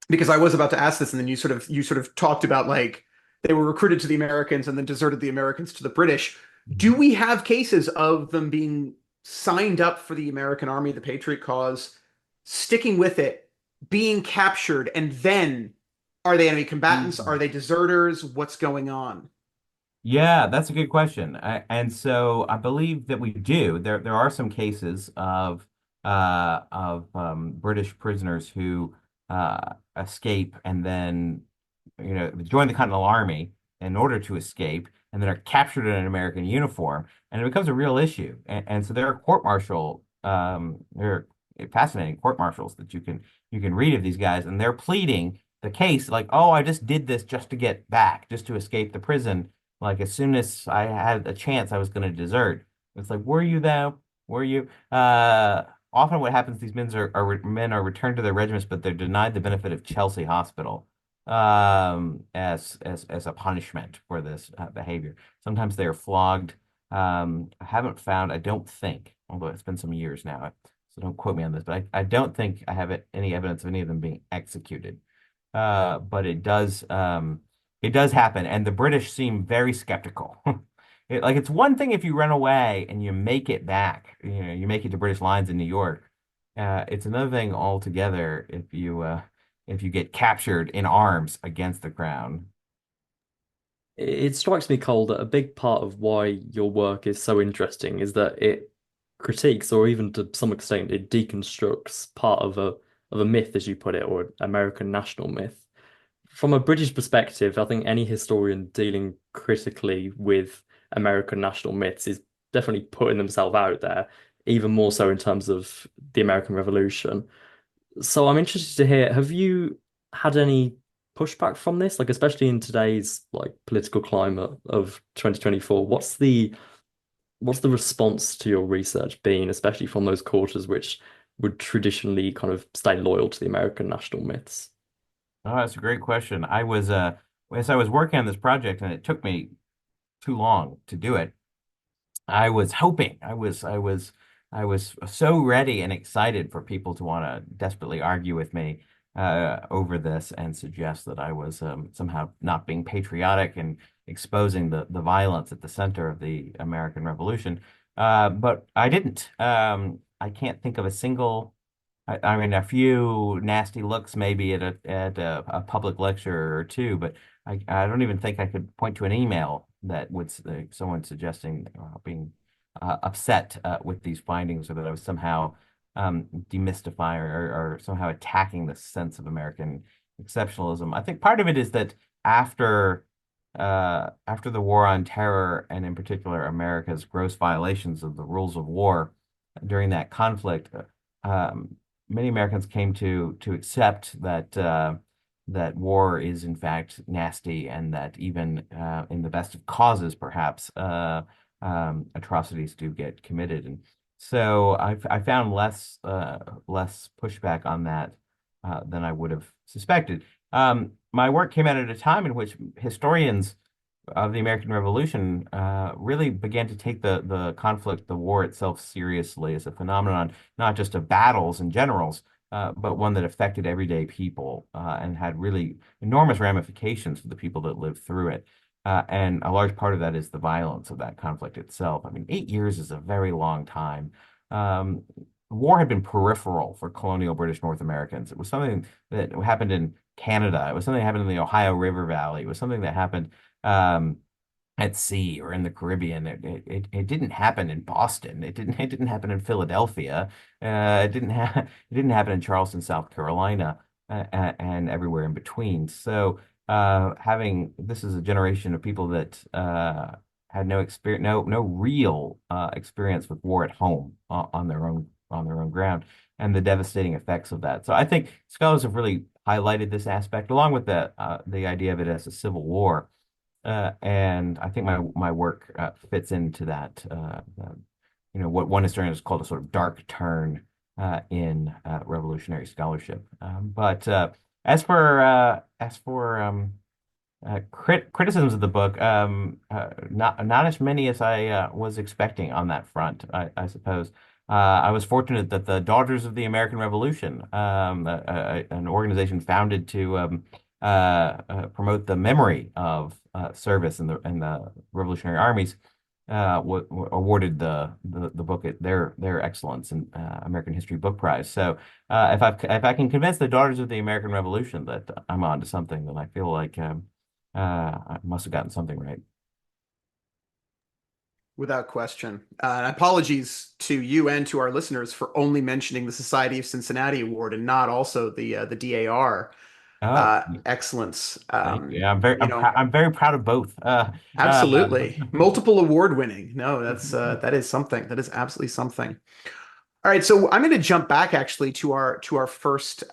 [SPEAKER 1] because I was about to ask this, and then you sort of talked about like they were recruited to the Americans and then deserted the Americans to the British. Do
[SPEAKER 3] Mhm.
[SPEAKER 1] we have cases of them being signed up for the American Army, the Patriot cause, sticking with it, being captured, and then are they enemy combatants? Are
[SPEAKER 3] Mhm.
[SPEAKER 1] they deserters? What's going on?
[SPEAKER 3] Yeah, that's a good question. And so I believe that we do. There are some cases of British prisoners who escape and then join the Continental Army in order to escape, and then are captured in an American uniform, and it becomes a real issue. And so there are there are fascinating court martials that you can read of these guys, and they're pleading the case like, oh, I just did this just to get back, just to escape the prison Like as soon as I had a chance, I was going to desert. It's like, were you though? Were you? Often what happens, these men are returned to their regiments, but they're denied the benefit of Chelsea Hospital as a punishment for this behavior. Sometimes they are flogged. I haven't found, I don't think, although it's been some years now, so don't quote me on this, but I don't think I have any evidence of any of them being executed. But it does happen, and the British seem very skeptical. It's one thing if you run away and you make it back, you make it to British lines in New York. It's another thing altogether if you get captured in arms against the crown.
[SPEAKER 2] It strikes me, Cole, that a big part of why your work is so interesting is that it critiques, or even to some extent, it deconstructs part of a myth, as you put it, or American national myth. From a British perspective, I think any historian dealing critically with American national myths is definitely putting themselves out there, even more so in terms of the American Revolution. So I'm interested to hear, have you had any pushback from this? Like, especially in today's like political climate of 2024, what's the response to your research been, especially from those quarters which would traditionally kind of stay loyal to the American national myths?
[SPEAKER 3] Oh, that's a great question. As I was working on this project, and it took me too long to do it. I was hoping, I was so ready and excited for people to want to desperately argue with me over this and suggest that I was somehow not being patriotic and exposing the violence at the center of the American Revolution. But I didn't. I can't think of a single. I mean, a few nasty looks maybe a public lecture or two, but I don't even think I could point to an email that would someone suggesting being upset with these findings, or that I was somehow demystifying or somehow attacking the sense of American exceptionalism. I think part of it is that after after the War on Terror, and in particular America's gross violations of the rules of war during that conflict, many Americans came to accept that that war is in fact nasty, and that even in the best of causes, perhaps atrocities do get committed. And so I found less pushback on that than I would have suspected. My work came out at a time in which historians of the American Revolution really began to take the conflict, the war itself, seriously as a phenomenon, not just of battles and generals, but one that affected everyday people and had really enormous ramifications for the people that lived through it. And a large part of that is the violence of that conflict itself. I mean, 8 years is a very long time. Um, War had been peripheral for colonial British North Americans. It was something that happened in Canada. It was something that happened in the Ohio River Valley. It was something that happened um, at sea or in the Caribbean. It didn't happen in Boston. It didn't happen in Philadelphia. It didn't happen in Charleston, South Carolina, and everywhere in between. So having this is a generation of people that had no experience, no real experience with war at home on their own ground, and the devastating effects of that. So I think scholars have really highlighted this aspect, along with the idea of it as a civil war. And I think my work fits into that. What one historian has called a sort of dark turn in revolutionary scholarship. But as for criticisms of the book, not as many as I was expecting on that front, I suppose. I was fortunate that the Daughters of the American Revolution, an organization founded to promote the memory of service in the Revolutionary armies, awarded the book their excellence in American History Book Prize. So if I can convince the Daughters of the American Revolution that I'm onto something, then I feel like I must have gotten something right.
[SPEAKER 1] Without question. Apologies to you and to our listeners for only mentioning the Society of Cincinnati Award and not also the DAR
[SPEAKER 3] Oh,
[SPEAKER 1] excellence.
[SPEAKER 3] thank you. I'm very proud of both. Uh,
[SPEAKER 1] Absolutely. Multiple award winning. No, that is something. That is absolutely something. All right, so I'm going to jump back actually to our first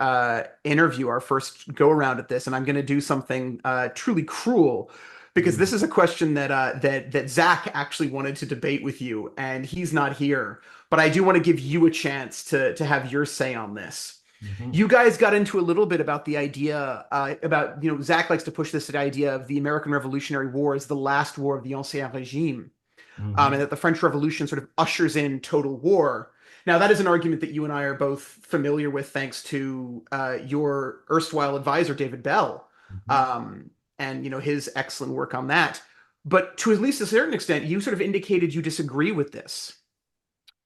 [SPEAKER 1] interview, our first go around at this, and I'm going to do something truly cruel. because this is a question that that Zach actually wanted to debate with you, and he's not here. But I do want to give you a chance to have your say on this.
[SPEAKER 3] Mhm.
[SPEAKER 1] You guys got into a little bit about the idea about Zach likes to push this idea of the American Revolutionary War as the last war of the Ancien Regime, and
[SPEAKER 3] Mhm.
[SPEAKER 1] that the French Revolution sort of ushers in total war. Now, that is an argument that you and I are both familiar with, thanks to your erstwhile advisor, David Bell,
[SPEAKER 3] Mhm.
[SPEAKER 1] um, and his excellent work on that. But to at least a certain extent, you sort of indicated you disagree with this.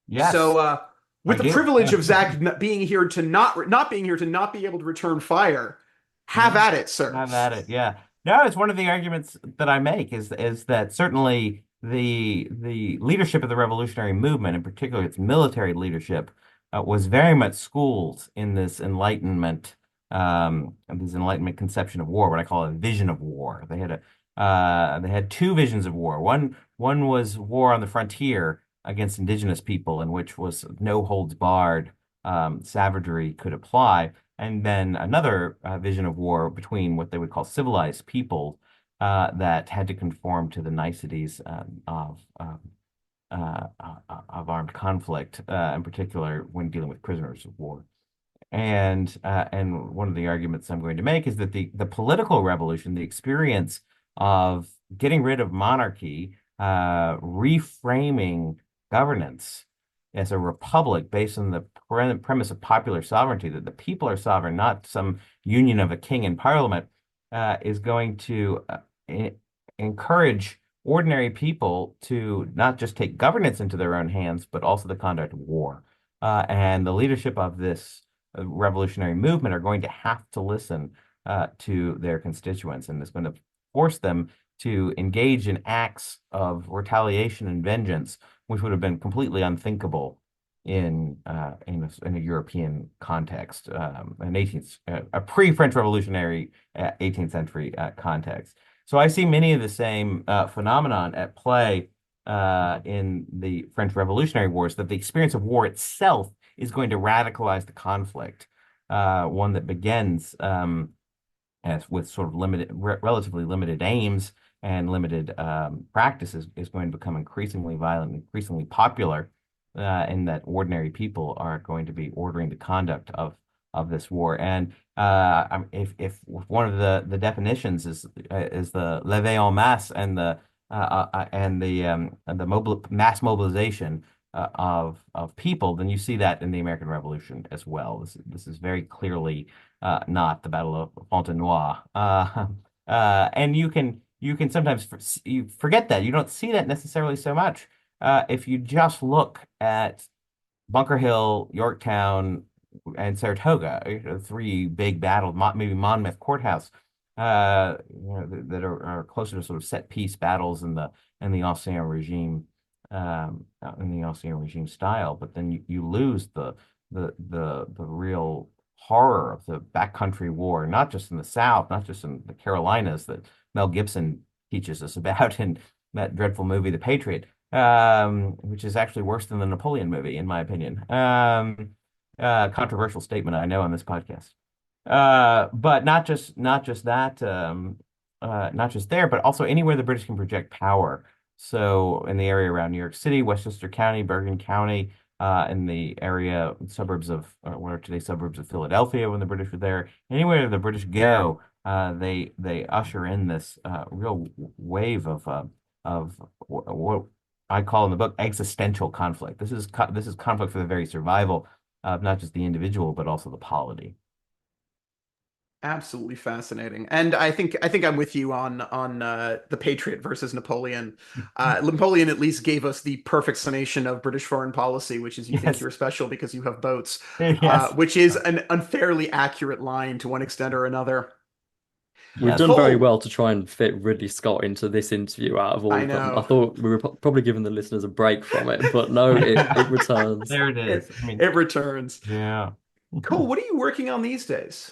[SPEAKER 3] Yes,
[SPEAKER 1] So,
[SPEAKER 3] I
[SPEAKER 1] with the
[SPEAKER 3] do.
[SPEAKER 1] privilege of Zach being here to not being here to not be able to return fire, have
[SPEAKER 3] Yeah.
[SPEAKER 1] at it, sir.
[SPEAKER 3] Have at it. Yeah. No, it's one of the arguments that I make is that certainly the leadership of the revolutionary movement, in particular its military leadership, was very much schooled in this Enlightenment conception of war, what I call a vision of war. They had two visions of war. One was war on the frontier against indigenous people, in which was no holds barred savagery could apply. And then another vision of war between what they would call civilized people that had to conform to the niceties of armed conflict, in particular when dealing with prisoners of war. And one of the arguments I'm going to make is that the political revolution, the experience of getting rid of monarchy, reframing governance as a republic based on the premise of popular sovereignty, that the people are sovereign, not some union of a king and parliament, is going to encourage ordinary people to not just take governance into their own hands, but also the conduct of war. And the leadership of this revolutionary movement are going to have to listen to their constituents, and it's going to force them to engage in acts of retaliation and vengeance, which would have been completely unthinkable in a European context, an 18th a pre-French Revolutionary 18th century context. So I see many of the same phenomenon at play in the French Revolutionary Wars, that the experience of war itself is going to radicalize the conflict, one that begins as with sort of relatively limited aims and limited practices, is going to become increasingly violent, increasingly popular, in that ordinary people are going to be ordering the conduct of this war. And if one of the definitions is the levée en masse and the mass mobilization of people, then you see that in the American Revolution as well. This is very clearly not the Battle of Fontenoy. And you can sometimes you forget that. You don't see that necessarily so much if you just look at Bunker Hill, Yorktown, and Saratoga, three big battles, maybe Monmouth Courthouse, that are closer to sort of set piece battles in the Ancien regime, in the Ancien regime style. But then you lose the real horror of the backcountry war, not just in the South, not just in the Carolinas that Mel Gibson teaches us about in that dreadful movie, The Patriot, which is actually worse than the Napoleon movie, in my opinion. Controversial statement, I know, on this podcast. But not just that, not just there, but also anywhere the British can project power. So in the area around New York City, Westchester County, Bergen County, in the area suburbs of what are today suburbs of Philadelphia when the British were there. Anywhere the British go, they usher in this real wave of what I call in the book existential conflict. This is conflict for the very survival of not just the individual but also the polity.
[SPEAKER 1] Absolutely fascinating. And I think I'm with you on the Patriot versus Napoleon. Napoleon at least gave us the perfect summation of British foreign policy, which is you think
[SPEAKER 3] Yes,
[SPEAKER 1] you're special because you have boats,
[SPEAKER 3] yes,
[SPEAKER 1] which is an unfairly accurate line to one extent or another.
[SPEAKER 2] We've
[SPEAKER 3] yes.
[SPEAKER 2] done very
[SPEAKER 1] Cole,
[SPEAKER 2] well to try and fit Ridley Scott into this interview out of all
[SPEAKER 1] I
[SPEAKER 2] of them. I
[SPEAKER 1] know.
[SPEAKER 2] thought we were probably giving the listeners a break from it, but no, it returns.
[SPEAKER 3] There it
[SPEAKER 1] It
[SPEAKER 3] is. I mean,
[SPEAKER 1] it returns.
[SPEAKER 3] yeah.
[SPEAKER 1] Cole, what are you working on these days?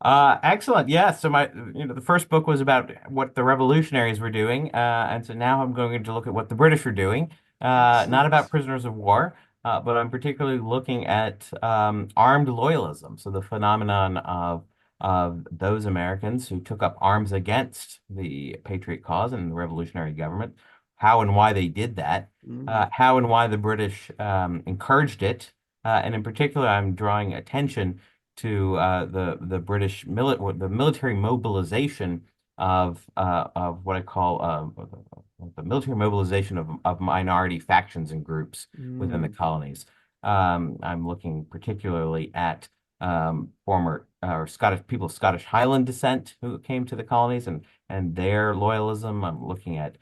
[SPEAKER 3] Excellent. Yeah. So the first book was about what the revolutionaries were doing, and so now I'm going to look at what the British are doing. Not about
[SPEAKER 1] Excellent.
[SPEAKER 3] prisoners of war, but I'm particularly looking at armed loyalism. So the phenomenon of of those Americans who took up arms against the Patriot cause and the revolutionary government, how and why they did that, how and why the British encouraged it, and in particular, I'm drawing attention to the military mobilization of what I call the military mobilization of minority factions and groups within the colonies. I'm looking particularly at former or Scottish people of Scottish Highland descent who came to the colonies and their loyalism. I'm looking at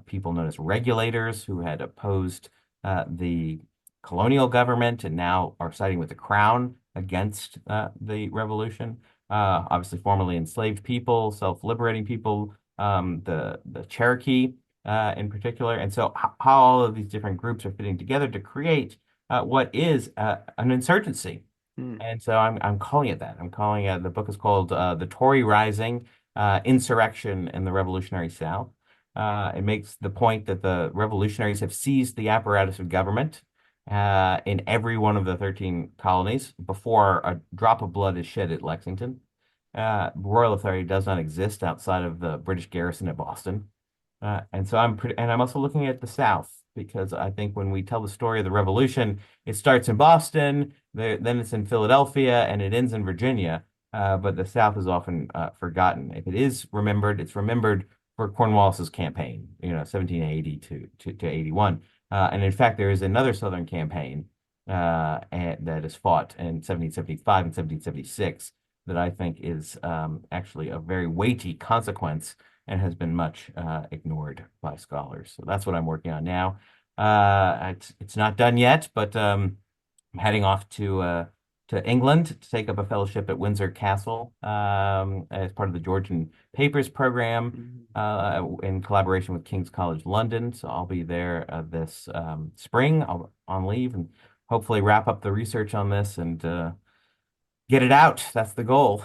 [SPEAKER 3] people known as regulators who had opposed the colonial government and now are siding with the crown against the revolution. Obviously, formerly enslaved people, self-liberating people, the Cherokee in particular, and so how all of these different groups are fitting together to create what is an insurgency. And so I'm calling it that. I'm calling it, the book is called The Tory Rising, Insurrection in the Revolutionary South. It makes the point that the revolutionaries have seized the apparatus of government in every one of the 13 colonies before a drop of blood is shed at Lexington. Royal authority does not exist outside of the British garrison at Boston. And so I'm also looking at the South because I think when we tell the story of the Revolution, it starts in Boston, then it's in Philadelphia, and it ends in Virginia. But the South is often forgotten. If it is remembered, it's remembered for Cornwallis's campaign, 1780 to 81. And in fact, there is another Southern campaign that is fought in 1775 and 1776 that I think is actually a very weighty consequence and has been much ignored by scholars. So that's what I'm working on now. It's not done yet, but I'm heading off to England to take up a fellowship at Windsor Castle as part of the Georgian Papers program in collaboration with King's College London. So I'll be there this spring. I'll on leave and hopefully wrap up the research on this and get it out. That's the goal.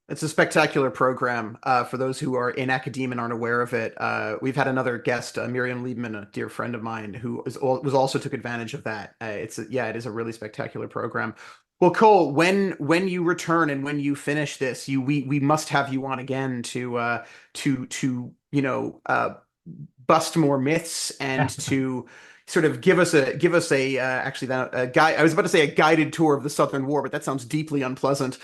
[SPEAKER 1] It's a spectacular program. For those who are in academia and aren't aware of it, we've had another guest, Miriam Liebman, a dear friend of mine, who was also took advantage of that. It is a really spectacular program. Well, Cole, when you return and when you finish this, we must have you on again to bust more myths and to sort of give us a actually that a guy I was about to say a guided tour of the Southern War, but that sounds deeply unpleasant.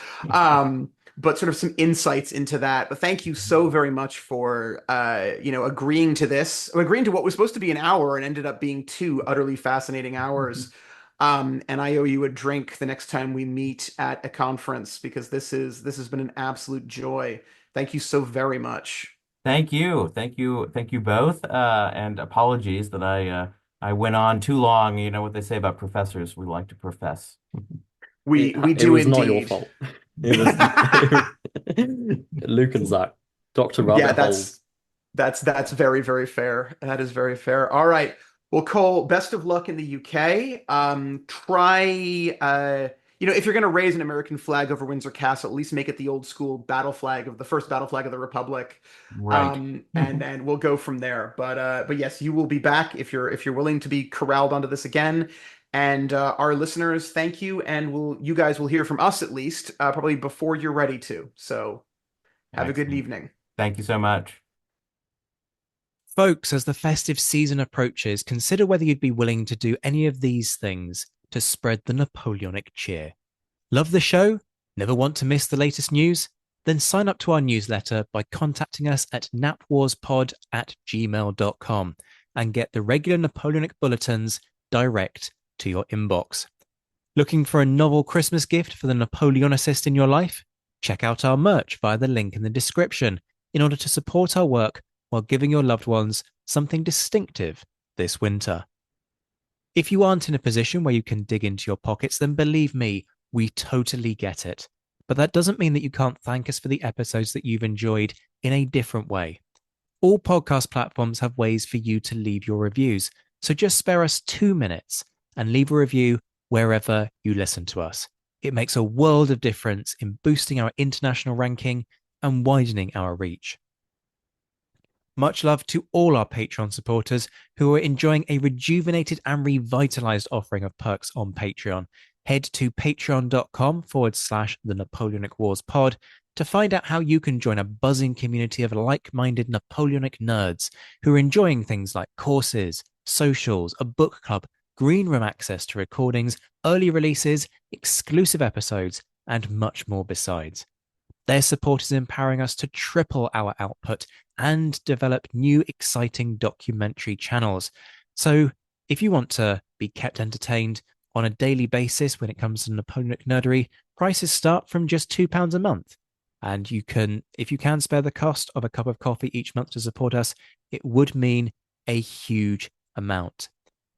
[SPEAKER 1] But sort of some insights into that. But thank you so very much for agreeing to this, agreeing to what was supposed to be an hour and ended up being 2 utterly fascinating hours. And I owe you a drink the next time we meet at a conference because this has been an absolute joy. Thank you so very much.
[SPEAKER 3] Thank you. Thank you. Thank you both. And apologies that I went on too long. You know what they say about professors, we like to profess.
[SPEAKER 1] We
[SPEAKER 2] It
[SPEAKER 1] do
[SPEAKER 2] was not
[SPEAKER 1] indeed.
[SPEAKER 2] your fault. It was Luke and Zach, Dr. Rabbit
[SPEAKER 1] Yeah,
[SPEAKER 2] Hole.
[SPEAKER 1] that's very, very fair. That is very fair. All right. Well, Cole, best of luck in the UK. Try if you're gonna raise an American flag over Windsor Castle, at least make it the old school battle flag of the first battle flag of the Republic.
[SPEAKER 3] Right.
[SPEAKER 1] And we'll go from there. But yes, you will be back if you're willing to be corralled onto this again. And our listeners, thank you, and you guys will hear from us at least probably before you're ready to. So have a good
[SPEAKER 3] Excellent.
[SPEAKER 1] evening.
[SPEAKER 3] Thank you so much.
[SPEAKER 4] Folks, as the festive season approaches, consider whether you'd be willing to do any of these things to spread the Napoleonic cheer. Love the show? Never want to miss the latest news? Then sign up to our newsletter by contacting us at napwarspod@gmail.com and get the regular Napoleonic bulletins direct to your inbox. Looking for a novel Christmas gift for the Napoleonicist in your life? Check out our merch via the link in the description in order to support our work while giving your loved ones something distinctive this winter. If you aren't in a position where you can dig into your pockets, then believe me, we totally get it. But that doesn't mean that you can't thank us for the episodes that you've enjoyed in a different way. All podcast platforms have ways for you to leave your reviews, so just spare us 2 minutes and leave a review wherever you listen to us. It makes a world of difference in boosting our international ranking and widening our reach. Much love to all our Patreon supporters who are enjoying a rejuvenated and revitalized offering of perks on Patreon. head to patreon.com/the Napoleonic Wars pod to find out how you can join a buzzing community of like-minded Napoleonic nerds who are enjoying things like courses, socials, a book club, green room access to recordings, early releases, exclusive episodes, and much more besides. Their support is empowering us to triple our output and develop new exciting documentary channels. So if you want to be kept entertained on a daily basis when it comes to Napoleonic nerdery, prices start from just £2 a month. And you can, if you can spare the cost of a cup of coffee each month to support us, it would mean a huge amount.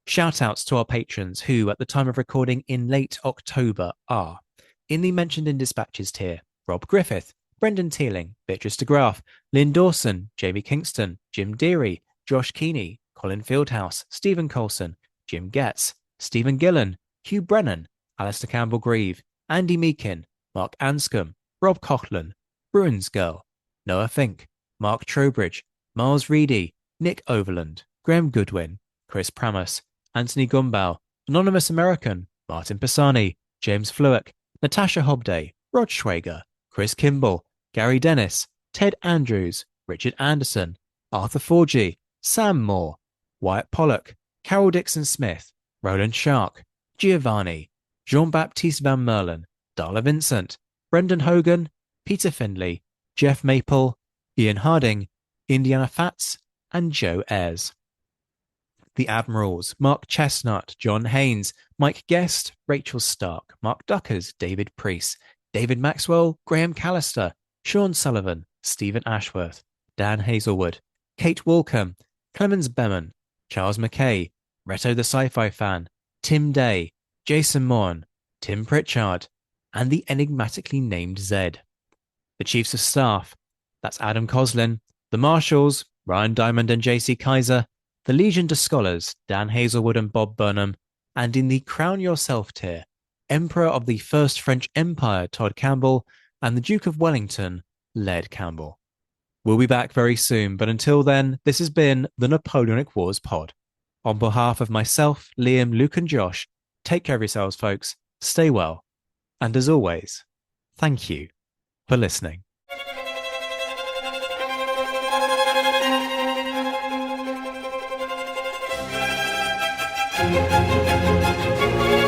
[SPEAKER 4] Shout outs to our patrons who, at the time of recording in late October, are in the mentioned in dispatches tier: Rob Griffith, Brendan Teeling, Beatrice DeGraff, Lynn Dawson, Jamie Kingston, Jim Deary, Josh Keeney, Colin Fieldhouse, Stephen Colson, Jim Getz, Stephen Gillen, Hugh Brennan, Alistair Campbell-Grieve, Andy Meakin, Mark Anscombe, Rob Coughlin, Bruins Girl, Noah Fink, Mark Trowbridge, Miles Reedy, Nick Overland, Graham Goodwin, Chris Pramus, Anthony Gumbau, Anonymous American, Martin Pisani, James Fluick, Natasha Hobday, Rod Schwager, Chris Kimball, Gary Dennis, Ted Andrews, Richard Anderson, Arthur Forgy, Sam Moore, Wyatt Pollock, Carol Dixon Smith, Roland Shark, Giovanni, Jean-Baptiste Van Merlen, Darla Vincent, Brendan Hogan, Peter Findlay, Jeff Maple, Ian Harding, Indiana Fats, and Joe Ayres. The Admirals: Mark Chestnut, John Haynes, Mike Guest, Rachel Stark, Mark Duckers, David Priest, David Maxwell, Graham Callister, Sean Sullivan, Stephen Ashworth, Dan Hazelwood, Kate Walcombe, Clemens Beman, Charles McKay, Reto the Sci-Fi Fan, Tim Day, Jason Morn, Tim Pritchard, and the enigmatically named Zed. The Chiefs of Staff: that's Adam Coslin, the Marshals, Ryan Diamond and JC Kaiser, the Legion de Scholars, Dan Hazelwood and Bob Burnham, and in the Crown Yourself tier, Emperor of the First French Empire, Todd Campbell, and the Duke of Wellington, Laird Campbell. We'll be back very soon, but until then, this has been the Napoleonic Wars pod. On behalf of myself, Liam, Luke, and Josh, take care of yourselves, folks, stay well, and as always, thank you for listening.
[SPEAKER 5] Thank you.